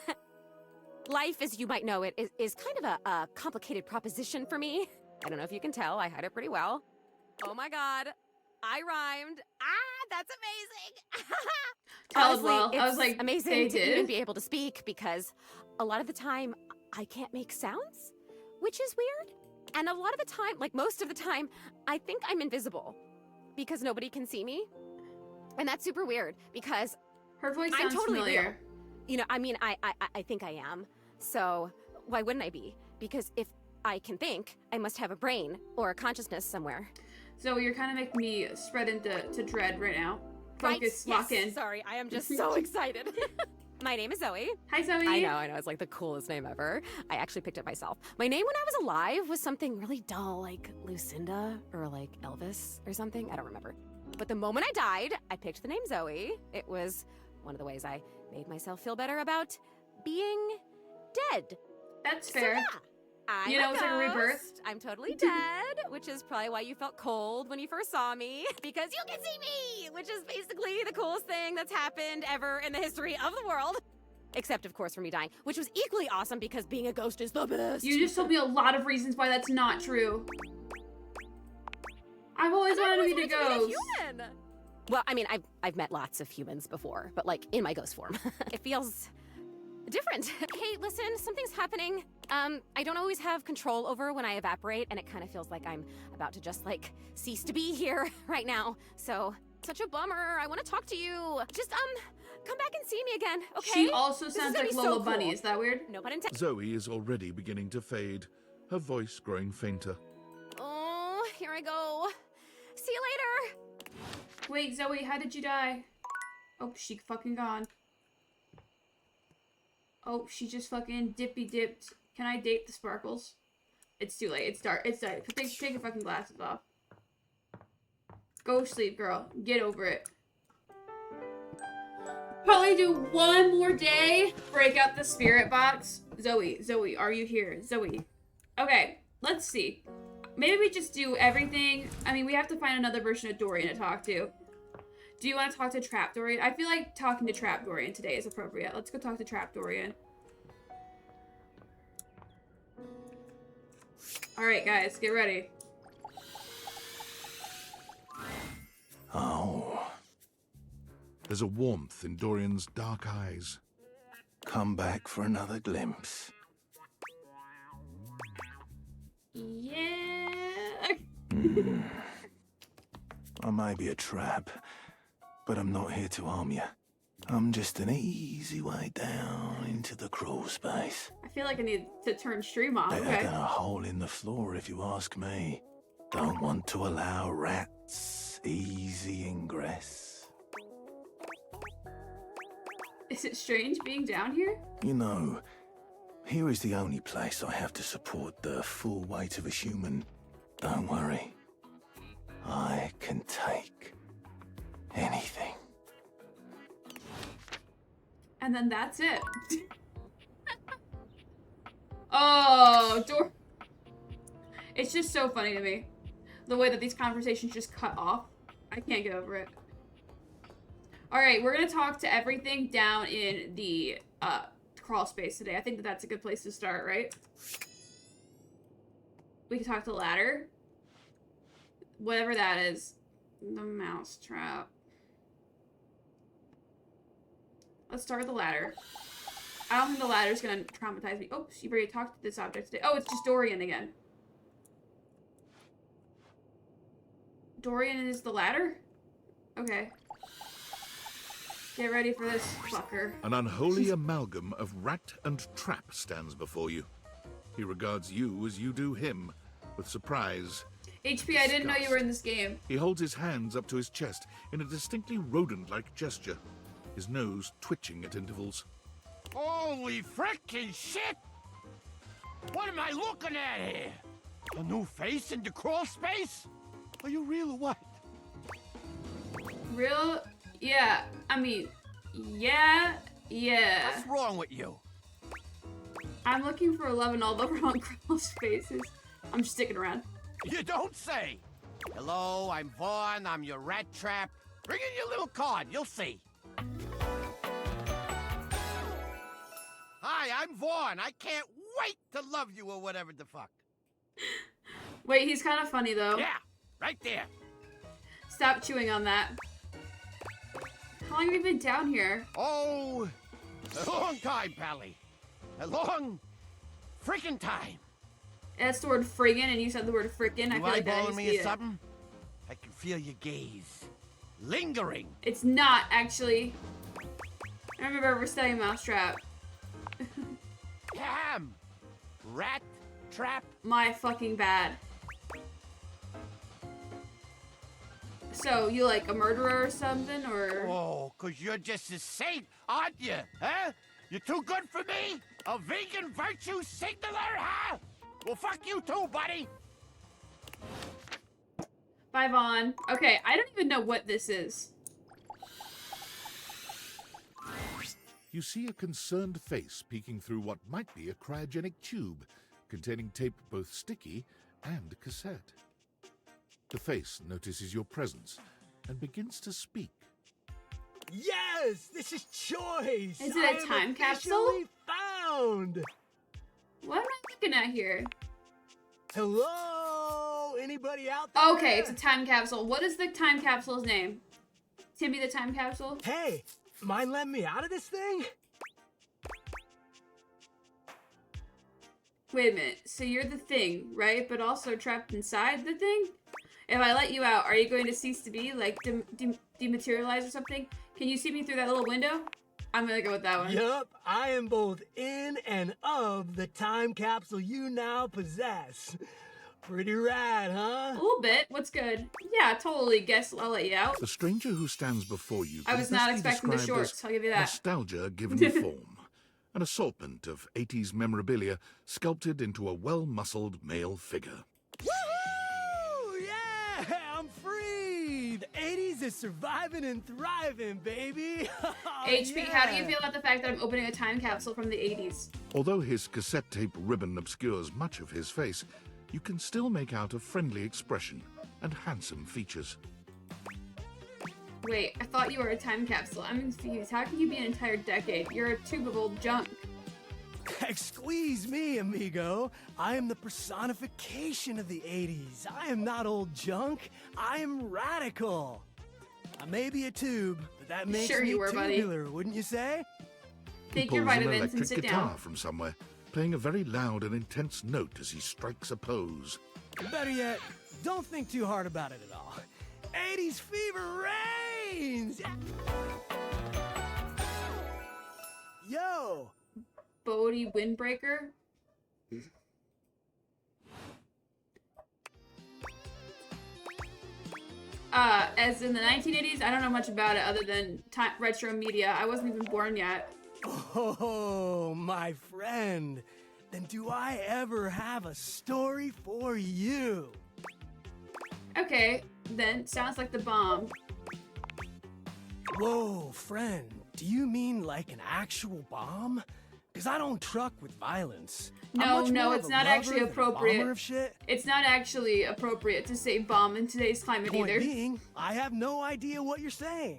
Life, as you might know it, is kind of a complicated proposition for me. I don't know if you can tell. I hide it pretty well. Oh my god. I rhymed. Ah, that's amazing. Honestly, well, it's I was like, amazing they to did? even be able to speak because a lot of the time I can't make sounds, which is weird. And a lot of the time, like most of the time, I think I'm invisible because nobody can see me. And that's super weird because her voice I'm sounds totally familiar. real. You know, I mean, I think I am. So why wouldn't I be? Because if I can think, I must have a brain or a consciousness somewhere. So you're kind of making me spread into dread right now. Focus, right? lock in. Sorry, I am just so excited. My name is Zoe. Hi, Zoe. I know, it's like the coolest name ever. I actually picked it myself. My name when I was alive was something really dull, like Lucinda or like Elvis or something. I don't remember. But the moment I died, I picked the name Zoe. It was one of the ways I made myself feel better about being dead. That's fair. So, yeah. I'm You know, it's like a rebirth. ghost. I'm totally dead, which is probably why you felt cold when you first saw me, because you can see me, which is basically the coolest thing that's happened ever in the history of the world. Except, of course, for me dying, which was equally awesome because being a ghost is the best. You just told me a lot of reasons why that's not true. I've always wanted to be a ghost. Human. Well, I mean, I've met lots of humans before, but like in my ghost form. It feels different. Hey, listen, something's happening. I don't always have control over when I evaporate, and it kind of feels like I'm about to just like cease to be here right now. So, such a bummer. I want to talk to you. Just come back and see me again, okay? She also This sounds is gonna like be Lola so Bunny. cool. Is that weird? No pun intended. Zoe is already beginning to fade, her voice growing fainter. Oh, here I go. See you later. Wait, Zoe, how did you die? Oh, she fucking gone. Oh, she just fucking dippy dipped. Can I date the sparkles? It's too late. It's dark. It's dark. Take your fucking glasses off. Go sleep, girl. Get over it. Probably do one more day. Break out the spirit box. Zoe, are you here? Zoe. Okay, let's see. Maybe we just do everything. I mean, we have to find another version of Dorian to talk to. Do you want to talk to Trap Dorian? I feel like talking to Trap Dorian today is appropriate. Let's go talk to Trap Dorian. Alright, guys, get ready. Oh. There's a warmth in Dorian's dark eyes. Come back for another glimpse. Yeah. I may be a trap, but I'm not here to harm you. I'm just an easy way down into the crawl space. I feel like I need to turn stream off. Better Okay. than a hole in the floor, if you ask me. Don't want to allow rats easy ingress. Is it strange being down here? You know, here is the only place I have to support the full weight of a human. Don't worry. I can take anything. And then that's it. Oh, it's just so funny to me. The way that these conversations just cut off. I can't get over it. Alright, we're gonna talk to everything down in the crawl space today. I think that that's a good place to start, right? We can talk to the ladder. Whatever that is. The mousetrap. Let's start with the ladder. I don't think the ladder's gonna traumatize me. Oh, you've already talked to this object today. Oh, it's just Dorian again. Dorian is the ladder? Okay. Get ready for this fucker. An unholy amalgam of rat and trap stands before you. He regards you as you do him, with surprise. HP, I didn't know you were in this game. He holds his hands up to his chest in a distinctly rodent-like gesture, his nose twitching at intervals. Holy frickin' shit! What am I looking at here? A new face in the crawl space? Are you real or what? Real? Yeah. I mean, yeah. What's wrong with you? I'm looking for love in all the wrong crawl spaces. I'm just sticking around. You don't say! Hello, I'm Vaughn, I'm your rat trap. Bring in your little card, you'll see. Hi, I'm Vaughn. I can't wait to love you or whatever the fuck. Wait, he's kind of funny though. Yeah, right there. Stop chewing on that. How long have you been down here? Oh, a long time, Pally. A long freaking time. That's the word friggin', and you said the word frickin'. I feel like that eyeballing needs to me be or it. something? I can feel your gaze. Lingering. It's not, actually. I don't remember ever studying Mousetrap. Ham! Rat trap. My fucking bad. So, you like a murderer or something, or? Oh, 'cause you're just a saint, aren't you? Huh? You're too good for me? A vegan virtue signaler, huh? Well, fuck you too, buddy. Bye, Vaughn. Okay, I don't even know what this is. You see a concerned face peeking through what might be a cryogenic tube containing tape both sticky and cassette. The face notices your presence and begins to speak. Yes, this is Choice. Is it a time capsule? Found. What am I looking at here? Hello, anybody out there? Okay, it's a time capsule. What is the time capsule's name? Timmy the time capsule? Hey, mind letting me out of this thing? Wait a minute. So you're the thing, right? But also trapped inside the thing? If I let you out, are you going to cease to be, like, dematerialize or something? Can you see me through that little window? I'm gonna go with that one. Yup, I am both in and of the time capsule you now possess. Pretty rad, huh? A little bit. What's good? Yeah, totally. Guess I'll let you out. The stranger who stands before you I was can not best be expecting the described shorts, as I'll give you that. Nostalgia given form. An assortment of 80s memorabilia sculpted into a well-muscled male figure. Woohoo! Yeah, I'm free! The 80s is surviving and thriving, baby! Oh, HP, yeah. how do you feel about the fact that I'm opening a time capsule from the 80s? Although his cassette tape ribbon obscures much of his face, you can still make out a friendly expression and handsome features. Wait, I thought you were a time capsule. I'm confused. How can you be an entire decade? You're a tube of old junk. Squeeze me, amigo. I am the personification of the 80s. I am not old junk. I am radical. I may be a tube, but that makes Sure me you were, buddy. tubular, wouldn't you say? Take He your pulls an vitamins and electric sit guitar down. from somewhere, playing a very loud and intense note as he strikes a pose. Better yet, don't think too hard about it at all. 80s fever reigns! Yo! Bodie Windbreaker? As in the 1980s, I don't know much about it other than retro media. I wasn't even born yet. Oh, my friend. Then do I ever have a story for you? Okay, then sounds like the bomb. Whoa, friend. Do you mean like an actual bomb? Because I don't truck with violence. No, it's not actually appropriate. Of shit. It's not actually appropriate to say bomb in today's climate Point either. being, I have no idea what you're saying.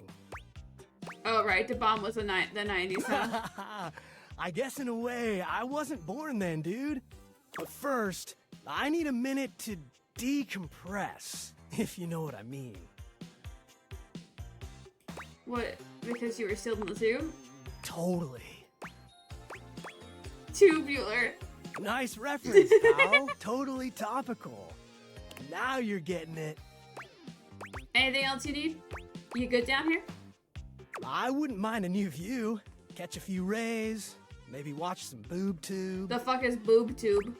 Oh, right, the bomb was the 90s, huh? I guess in a way, I wasn't born then, dude. But first, I need a minute to decompress, if you know what I mean. What, because you were still in the tube? Totally. Tubular. Nice reference, pal. Totally topical. Now you're getting it. Anything else you need? You good down here? I wouldn't mind a new view. Catch a few rays. Maybe watch some boob tube. The fuck is boob tube?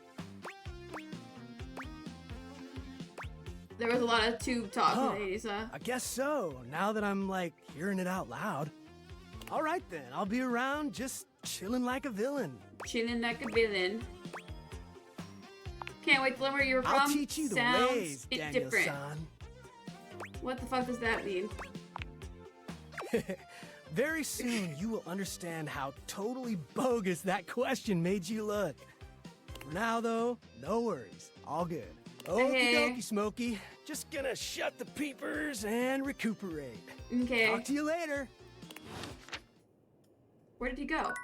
There was a lot of tube talk in the 80s, huh? I guess so, now that I'm, like, hearing it out loud. All right, then. I'll be around just chilling like a villain. Chilling like a villain. Can't wait to learn where you're from. I'll teach you the Sounds ways, different. Daniel-san. What the fuck does that mean? Very soon, you will understand how totally bogus that question made you look. For now, though, no worries. All good. Okie dokie, Smokey. Just gonna shut the peepers and recuperate. Okay. Talk to you later. Where did he go?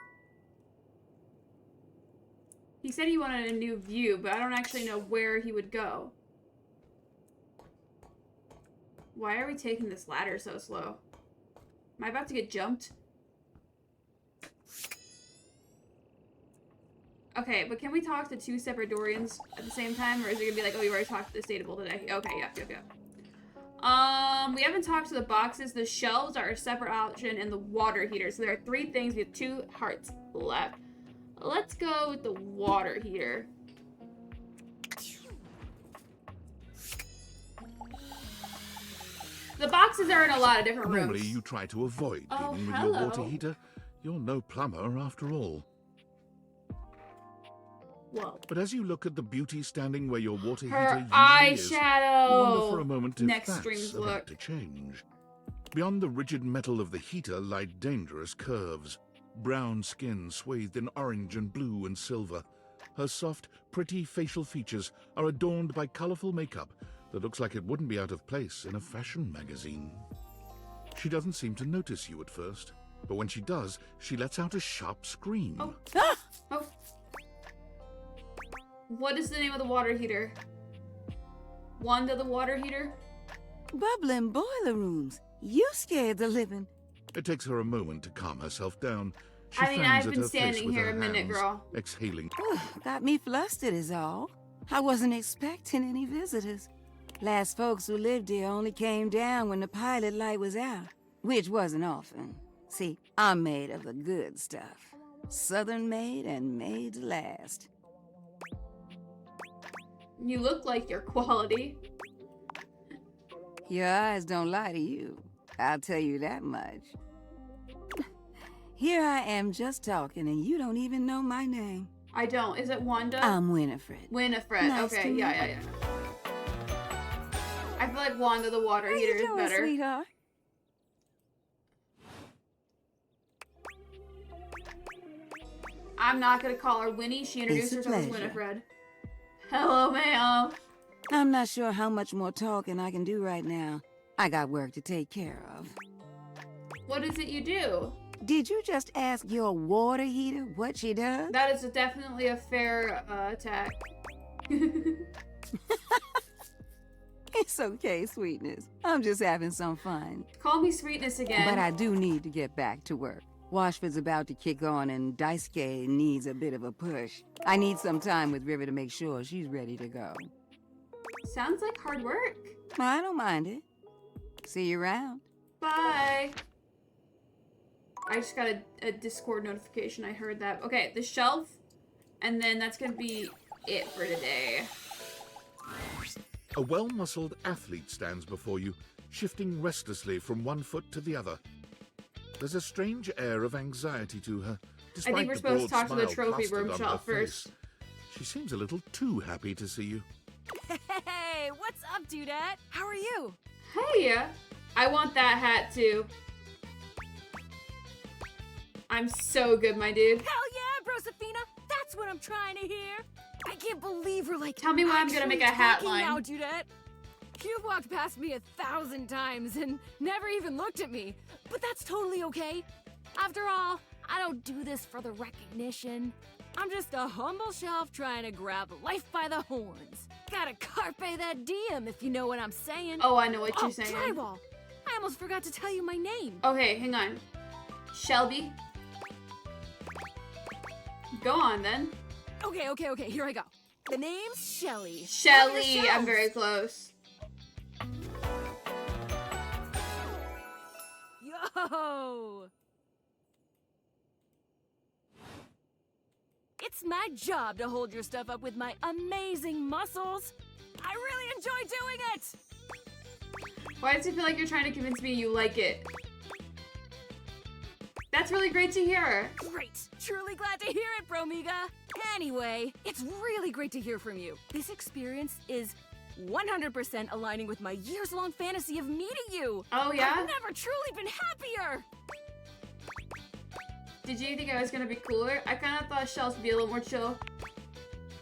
He said he wanted a new view, but I don't actually know where he would go. Why are we taking this ladder so slow? Am I about to get jumped? Okay, but can we talk to two separate Dorians at the same time? Or is it gonna be like, oh, you already talked to the Statable today? Okay, yeah. We haven't talked to the boxes. The shelves are a separate option, and the water heater. So there are 3 things with 2 hearts left. Let's go with the water heater. The boxes are in a lot of different rooms. Normally you try to avoid dealing with your water heater. You're no plumber after all. Whoa. But as you look at the beauty standing where your water Her heater usually eyeshadow. is, wonder for a moment if Next that's stream's about look. to change. Beyond the rigid metal of the heater lie dangerous curves. Brown skin swathed in orange and blue and silver. Her soft, pretty facial features are adorned by colorful makeup that looks like it wouldn't be out of place in a fashion magazine. She doesn't seem to notice you at first, but when she does, she lets out a sharp scream. Oh. Ah! Oh. What is the name of the water heater? Wanda the water heater? Bubbling boiler rooms. You scared the living. It takes her a moment to calm herself down. She I mean, fans I've at been her face standing with here her a minute, hands, girl. exhaling. Got me flustered is all. I wasn't expecting any visitors. Last folks who lived here only came down when the pilot light was out, which wasn't often. See, I'm made of the good stuff. Southern made and made to last. You look like your quality. Your eyes don't lie to you. I'll tell you that much. Here I am just talking and you don't even know my name. I don't. Is it Wanda? I'm Winifred. Winifred. Nice Okay, to meet yeah. I feel like Wanda the water How heater you doing, is better. sweetheart? I'm not gonna call her Winnie. She introduced It's a herself as pleasure. Winifred. Hello, ma'am. I'm not sure how much more talking I can do right now. I got work to take care of. What is it you do? Did you just ask your water heater what she does? That is definitely a fair attack. It's okay, sweetness. I'm just having some fun. Call me Sweetness again. But I do need to get back to work. Washford's about to kick on and Daisuke needs a bit of a push. I need some time with River to make sure she's ready to go. Sounds like hard work. I don't mind it. See you around. Bye. I just got a Discord notification. I heard that. Okay, the shelf. And then that's going to be it for today. A well-muscled athlete stands before you, shifting restlessly from one foot to the other. There's a strange air of anxiety to her, despite I think we're the supposed to broad talk to the smile trophy room plastered on shelf her first. face. She seems a little too happy to see you. Hey, what's up, dudette? How are you? Hey, I want that hat too. I'm so good, my dude. Hell yeah, Brosafina! That's what I'm trying to hear! I can't believe we're like. Tell me why I'm gonna make a hat talking line. now, Judette. You've walked past me 1,000 times and never even looked at me, but that's totally okay. After all, I don't do this for the recognition. I'm just a humble shelf trying to grab life by the horns. Gotta carpe that diem, if you know what I'm saying. Oh, I know what you're saying. Drywall! I almost forgot to tell you my name. Okay, hang on. Shelby. Go on, then. Okay, here I go. The name's Shelly. Shelly, I'm very close. Yo! It's my job to hold your stuff up with my amazing muscles. I really enjoy doing it! Why does it feel like you're trying to convince me you like it? That's really great to hear. Great! Truly glad to hear it, Bromiga! Anyway, it's really great to hear from you. This experience is 100% aligning with my years-long fantasy of meeting you. Oh, yeah? I've never truly been happier! Did you think I was gonna be cooler? I kind of thought Shells would be a little more chill.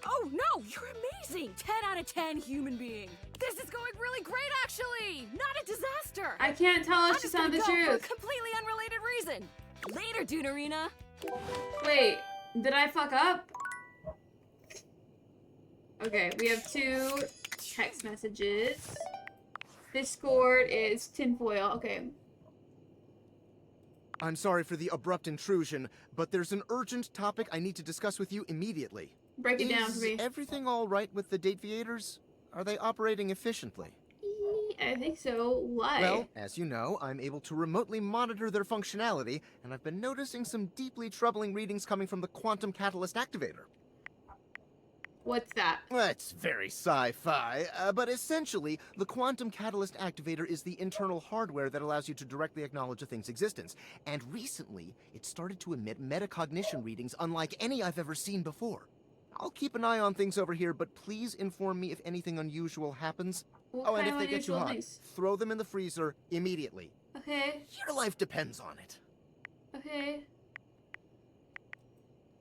Oh no, you're amazing! 10 out of 10 human being. This is going really great, actually! Not a disaster! I can't tell if she's telling the For a truth. completely unrelated reason. Later, Dunarina. Wait, did I fuck up? Okay, we have 2 text messages. Discord is tinfoil. Okay. I'm sorry for the abrupt intrusion, but there's an urgent topic I need to discuss with you immediately. Break it down for me. Is everything all right with the date theaters? Are they operating efficiently? I think so. Why? Well, as you know, I'm able to remotely monitor their functionality, and I've been noticing some deeply troubling readings coming from the quantum catalyst activator. What's that? That's very sci-fi, but essentially, the quantum catalyst activator is the internal hardware that allows you to directly acknowledge a thing's existence. And recently, it started to emit metacognition readings unlike any I've ever seen before. I'll keep an eye on things over here, but please inform me if anything unusual happens. What and kind if of they get you unusual hot, things? throw them in the freezer immediately. Okay. Your life depends on it. Okay.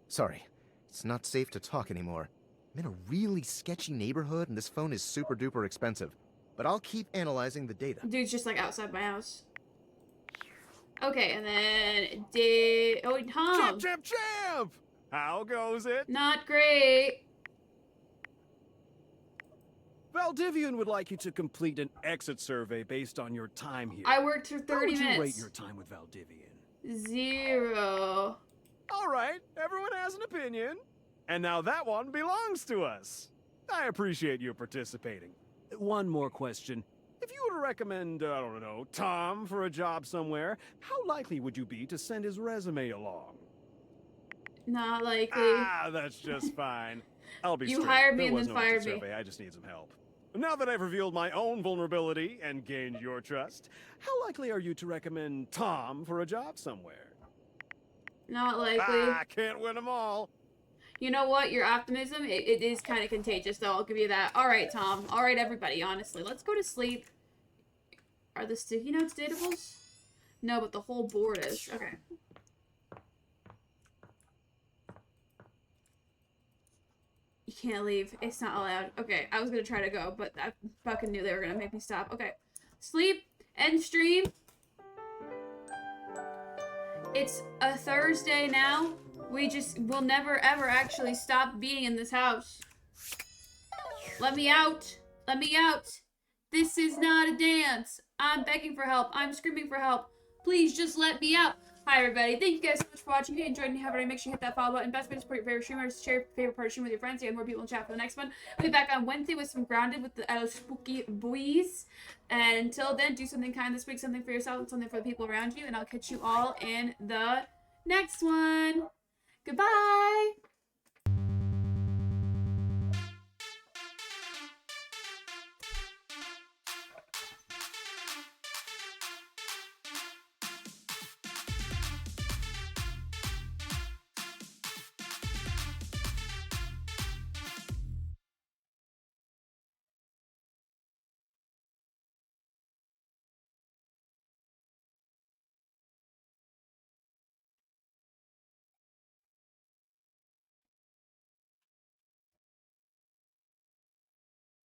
Sorry, it's not safe to talk anymore. I'm in a really sketchy neighborhood, and this phone is super duper expensive. But I'll keep analyzing the data. Dude's just like outside my house. Okay, and then Tom. Champ! How goes it? Not great. Valdivian would like you to complete an exit survey based on your time here. I worked for 30 How would minutes. you rate your time with Valdivian? 0. All right, everyone has an opinion. And now that one belongs to us. I appreciate you participating. One more question. If you were to recommend, I don't know, Tom for a job somewhere, how likely would you be to send his resume along? Not likely. Ah, that's just fine. I'll be You straight. hired me There and was then no exit fired me. survey. I just need some help. Now that I've revealed my own vulnerability and gained your trust, how likely are you to recommend Tom for a job somewhere? Not likely. Ah, can't win them all. You know what? Your optimism, it is kind of contagious, though. I'll give you that. All right, Tom. All right, everybody, honestly. Let's go to sleep. Are the sticky notes datables? No, but the whole board is. Okay. You can't leave. It's not allowed. Okay, I was going to try to go, but I fucking knew they were going to make me stop. Okay. Sleep. End stream. It's a Thursday now. We'll never ever actually stop being in this house. Let me out. Let me out. This is not a dance. I'm begging for help. I'm screaming for help. Please just let me out. Hi everybody. Thank you guys so much for watching. If you enjoyed and you haven't, make sure you hit that follow button. Best way to support your favorite streamers. Share your favorite part of the stream with your friends. You have more people in chat for the next one. We'll be back on Wednesday with some Grounded with the spooky boys. And until then, do something kind this week. Something for yourself and something for the people around you. And I'll catch you all in the next one. Goodbye!